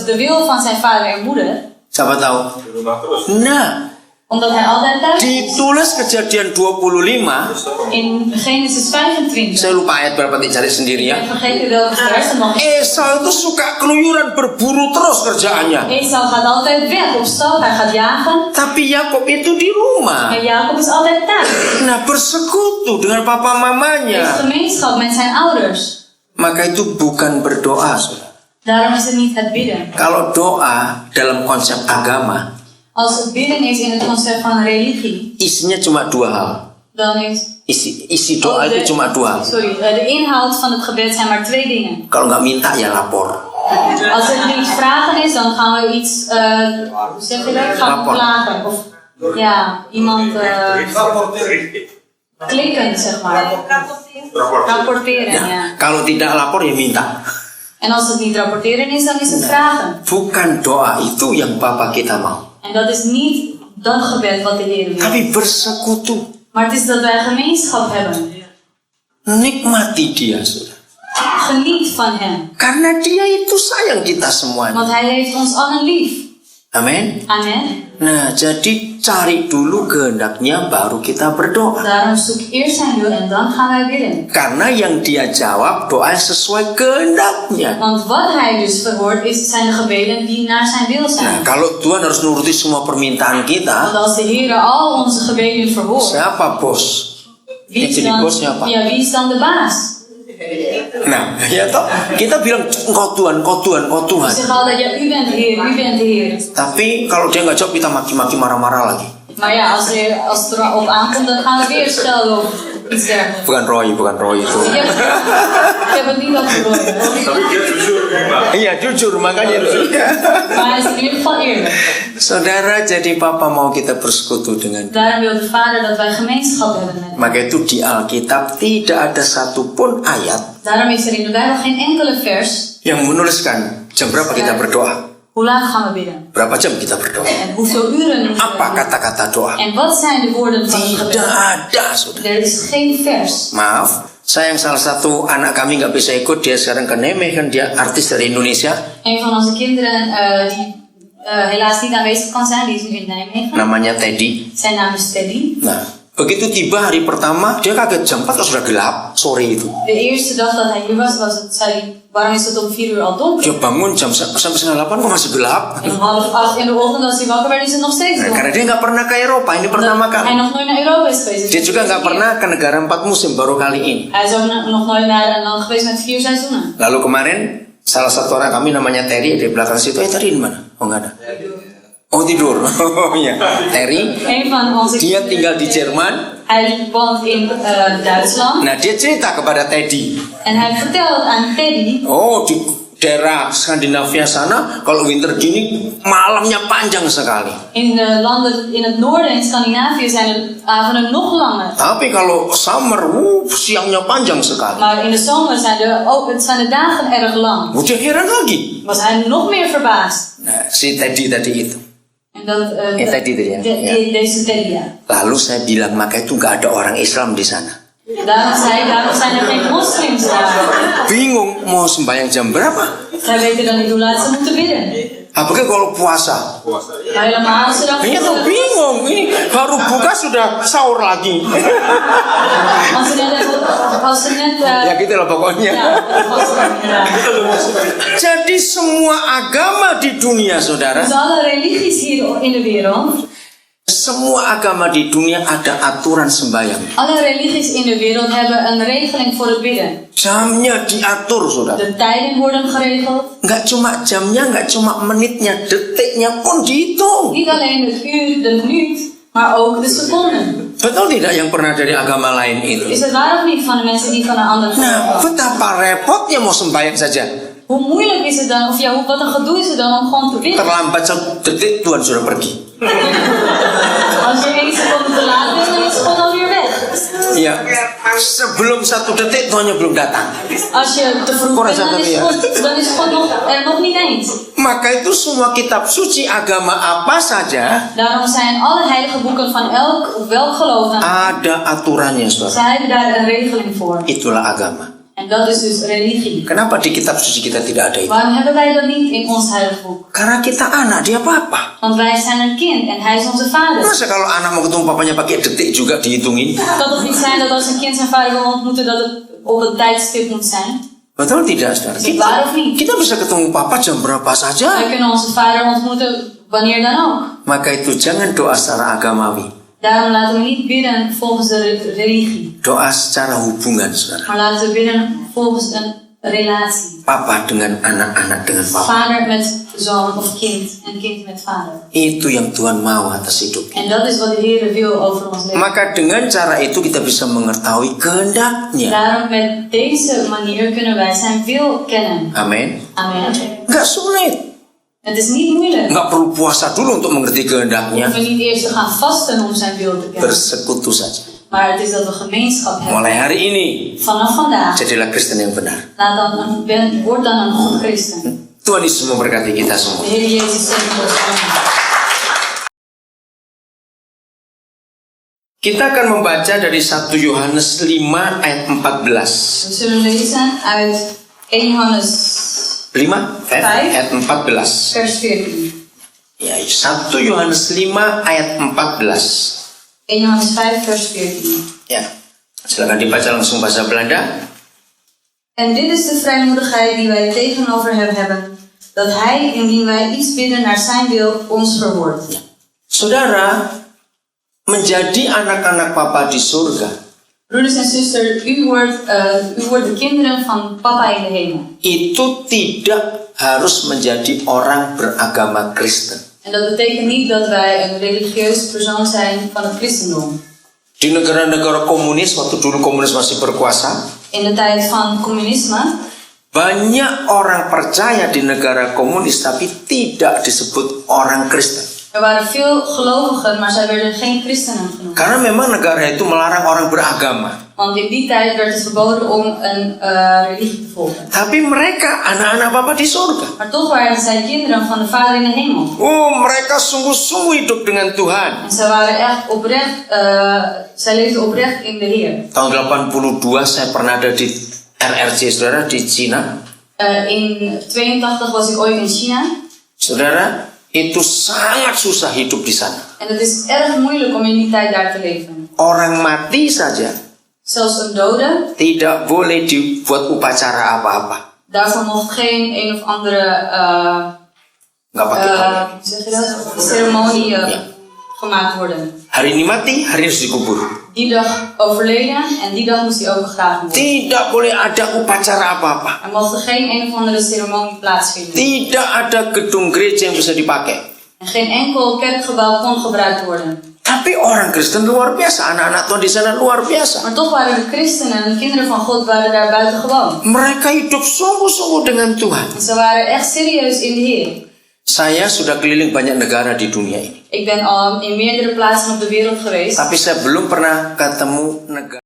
de wil van zijn vader en moeder? Siapa tahu? Nah, Omdat hij altijd thuis is. ditulis Kejadian 25. In Genesis 25. Saya lupa ayat berapa, cari sendiri ya. Ik vergeet welke vers dan nog. Esau itu suka keluyuran, berburu terus kerjaannya. Esau gaat altijd weg op stap, hij gaat jagen. Tapi Yakub itu di rumah. En Jacob is altijd thuis. Nah, bersekutu dengan papa Heeft mamanya. gemeenschap met zijn ouders. Maka itu bukan berdoa, saudara. Daarom is het niet het bidden. Kalau doa dalam konsep agama, Als het bidden is in het concept van religie, isinya cuma dua hal. dan is... Isi doa itu cuma dua hal. Sorry, de inhoud van het gebed zijn maar twee dingen. Kalau nggak minta ya lapor. Als het niet vragen is, dan gaan we iets, hoe zeg je dat? Gaan we klagen. Of ja, iemand klikken, zeg maar. Rapporteren, ja. Kalau tidak lapor ya minta. En als het niet rapporteren is, dan is het vragen. Bukan doa itu yang Bapa kita mau. En dat is niet dat gebed wat de Heer wil. Tapi bersekutu. Maar het is dat wij gemeenschap hebben. Nikmati dia, saudara. Geniet van Hem. Karena dia itu sayang kita semuanya. Want Hij heeft ons allen lief. Amin. Amen. Nah, jadi cari dulu kehendaknya baru kita berdoa. Daarom zoek eerst zijn wil en dan gaan wij bidden. Karena yang dia jawab doa yang sesuai kehendaknya. Want wat Hij dus verhoort zijn de gebeden die naar zijn wil Nah, zijn. kalau Tuhan harus nuruti semua permintaan Want kita, als de Heer al onze gebeden verhoort, siapa bos? wie is Jadi dan, bosnya apa? ja, wie is dan de baas? Nah, ya toh, kita bilang engkau Tuhan, engkau Tuhan, engkau Ik Tuhan. zeg altijd, ja, u bent de Heer, u bent de Heer. Tapi kalau dia nggak jawab, kita maki-maki, marah-marah lagi. Maar ja, als het erop aankomt, dan gaan we weer schelden of iets dergelijks. Bukan Roy itu. Ik heb het niet over Roy. Tapi dia jujur memang. Iya, jujur makanya. Maar hij is in ieder geval eerlijk. Saudara, jadi Papa mau kita bersekutu dengan dia. Daarom wil de Vader dat wij gemeenschap hebben met hem. Maka itu di Alkitab tidak ada satupun ayat Daarom is er in de Bijbel geen enkele vers. yang menuliskan jam berapa kita berdoa, Hoe laat gaan we bidden? berapa jam kita berdoa, En hoeveel uren moeten we apa bidden? kata-kata doa. En wat zijn de woorden van het Tidak gebed? ada, saudara. Er is geen vers. Maaf, sayang salah satu anak kami nggak bisa ikut. Dia sekarang ke Nijmegen, dia artis dari Indonesia. Een van onze kinderen die helaas niet aanwezig kan zijn, die is nu in Nijmegen. Namanya Teddy. Zijn naam is Teddy. Nah, begitu tiba hari pertama, dia kaget jam 4 sudah gelap sore itu. De eerste dag dat hij hier was zei hij, waarom is het om 4 uur al donker? Dia bangun jam sampai setengah 8 kok masih gelap. En om 7:30 in de ochtend als hij wakker werd is het nog steeds Nah, donker. karena dia nggak pernah ke Eropa, ini pertama Omdat hij kali. nog nooit naar Europa is geweest. Dia juga nggak pernah ke negara 4 musim, baru kali ini. Hij is ook nog nooit naar een land geweest met 4 seizoenen. Lalu kemarin salah satu orang kami namanya Terry di belakang situ. Terry di mana? Oh nggak ada. Oh tidur. Oh iya. Terry, Een van onze dia tinggal di Jerman. hij woont in Duitsland. Nah dia cerita kepada Teddy. En hij vertelt aan Teddy. Oh di daerah Skandinavia sana kalau winter gini malamnya panjang sekali. In de landen in het noorden in Scandinavië zijn de avonden nog langer. Tapi kalau summer, siangnya panjang sekali. Maar in de zomer zijn de dagen erg lang. Udah heran lagi. Was hij nog meer verbaasd. Nah, si Teddy tadi itu. En dat, Teddy tadi ya. Ya. Deze Teddy, ja. Lalu saya bilang, maka itu nggak ada orang Islam di sana. Daarom zijn er geen moslims daar. Bingung mau sembahyang jam berapa? Zij weten dan niet hoe laat ze moeten bidden. Apalagi kalau puasa. Maar helemaal als ze dan Iya tuh bingung, ini baru buka sudah sahur lagi. als ze net Ya gitu lah pokoknya. ja. Jadi semua agama di dunia, saudara, Dus alle religies hier in de wereld, semua agama di dunia ada aturan sembahyang. alle religies in de wereld hebben een regeling voor het bidden. Jamnya diatur, saudara. De tijden worden geregeld. Nggak cuma jamnya, nggak cuma menitnya, detiknya pun dihitung. Niet alleen het uur, de minuut, maar ook de seconden. Betul tidak yang pernah dari agama lain itu? Is het waar of niet van de mensen die van een ander Nah, geloof? betapa repotnya mau sembahyang saja. Hoe moeilijk is het dan, of ja, wat een gedoe is het dan om gewoon te bidden? Terlambat sedetik Tuhan sudah pergi. Als je 1 seconde te laat bent, dan is God alweer weg. Ya, sebelum 1 detik Tuhannya belum datang. Als je te vroeg bent, dan is God nog niet eens. Maka itu semua kitab suci agama apa saja Daarom zijn alle heilige boeken van welk geloof dan ada aturannya, ze saudara. hebben daar een regeling voor. Itulah agama. En dat is dus religie. Kenapa di kitab suci kita tidak ada itu? Waarom hebben wij dat niet in ons heilige boek? Karena kita anak, dia papa. Want wij zijn een kind en hij is onze vader. Masa kalau anak mau ketemu papanya pakai detik juga dihitungin? Kan toch niet zijn dat als een kind zijn vader wil ontmoeten dat het op een tijdstip moet zijn? Betul tidak, saudara? Is het waar of niet? Kita bisa ketemu papa jam berapa saja. Wij kunnen onze vader ontmoeten wanneer dan ook. Maka itu jangan doa secara agamawi. Daarom laten we niet bidden volgens de religie. Doa secara hubungan, saudara. Maar laten we bidden volgens een relatie. Papa dengan anak-anak dengan papa. Vader met zoon of kind en kind met vader. Itu yang Tuhan mau atas hidup. En dat is wat de Heer wil over ons leven. Maka dengan cara itu kita bisa mengetahui kehendaknya. Daarom met deze manier kunnen wij zijn wil kennen. Amin. Amen. Nggak sulit. Het is niet moeilijk. Nggak perlu puasa dulu untuk mengerti We kehendaknya. hoeven niet eerst te gaan vasten om zijn wil te kennen. Bersekutu saja. Maar het is dat we gemeenschap hebben. Mulai hari ini, Vanaf vandaag. jadilah Kristen yang benar. Word dan een goed christen. Tuhan Yesus memberkati kita semua. De Heer Jezus zegt ons allemaal. Kita akan membaca dari 1 Yohanes 5 ayat 14. We zullen lezen uit 1 Johannes 5 ayat 14. vers 14. Ya, 1 Yohanes 5 ayat 14. 1 Johannes 5 vers 14. Ya. Silakan dibaca langsung bahasa Belanda. En dit is de vrijmoedigheid die wij tegenover hem hebben, dat hij, indien wij iets bidden naar zijn wil, ons verhoort. Ya. Saudara, menjadi anak-anak Papa di surga Broeders en zusters, u wordt de kinderen van Papa in de hemel. itu tidak harus menjadi orang beragama Kristen. En dat betekent niet dat wij een religieus persoon zijn van het christendom. Di negara-negara komunis, waktu dulu komunis masih berkuasa, In de tijd van communisme banyak orang percaya di negara komunis tapi tidak disebut orang Kristen. er waren veel gelovigen, maar zij werden geen christenen genoemd. Karena memang negara itu melarang orang beragama. Want in die tijd werd het verboden om een religie te volgen. Tapi mereka anak-anak Bapa di surga. Maar toch waren zij kinderen van de Vader in de hemel. Oh, mereka sungguh-sungguh hidup dengan Tuhan. En zij waren echt oprecht, zij leefden oprecht in de Heer. Tahun 82 saya pernah ada di RRC, saudara, di Cina. In 82 was ik ooit in China. Saudara, itu sangat susah hidup di sana. En het is erg moeilijk om in die tijd daar te leven. Orang mati saja Zelfs een dode, tidak boleh dibuat upacara apa-apa. daarvoor mocht geen een of andere Nggak pakai apa. hoe zeg je dat? Ceremonie gemaakt worden. Hari ini mati, hari ini harus dikubur. Die dag overleden en die dag moest hij ook begraven worden. Tidak boleh ada upacara apa-apa. Er mocht geen een of andere ceremonie plaatsvinden. Tidak ada gedung gereja yang bisa dipakai. En geen enkel kerkgebouw kon gebruikt worden. Tapi orang Kristen luar biasa, anak-anak Tuhan di sana luar biasa. Maar toch waren de christenen en de kinderen van God waren daar buiten gewoon. Mereka hidup sungguh-sungguh dengan Tuhan. En ze waren echt serieus in de Heer. Saya sudah keliling banyak negara di dunia ini. Ik ben al in meerdere plaatsen op de wereld geweest. Tapi saya belum pernah ketemu negara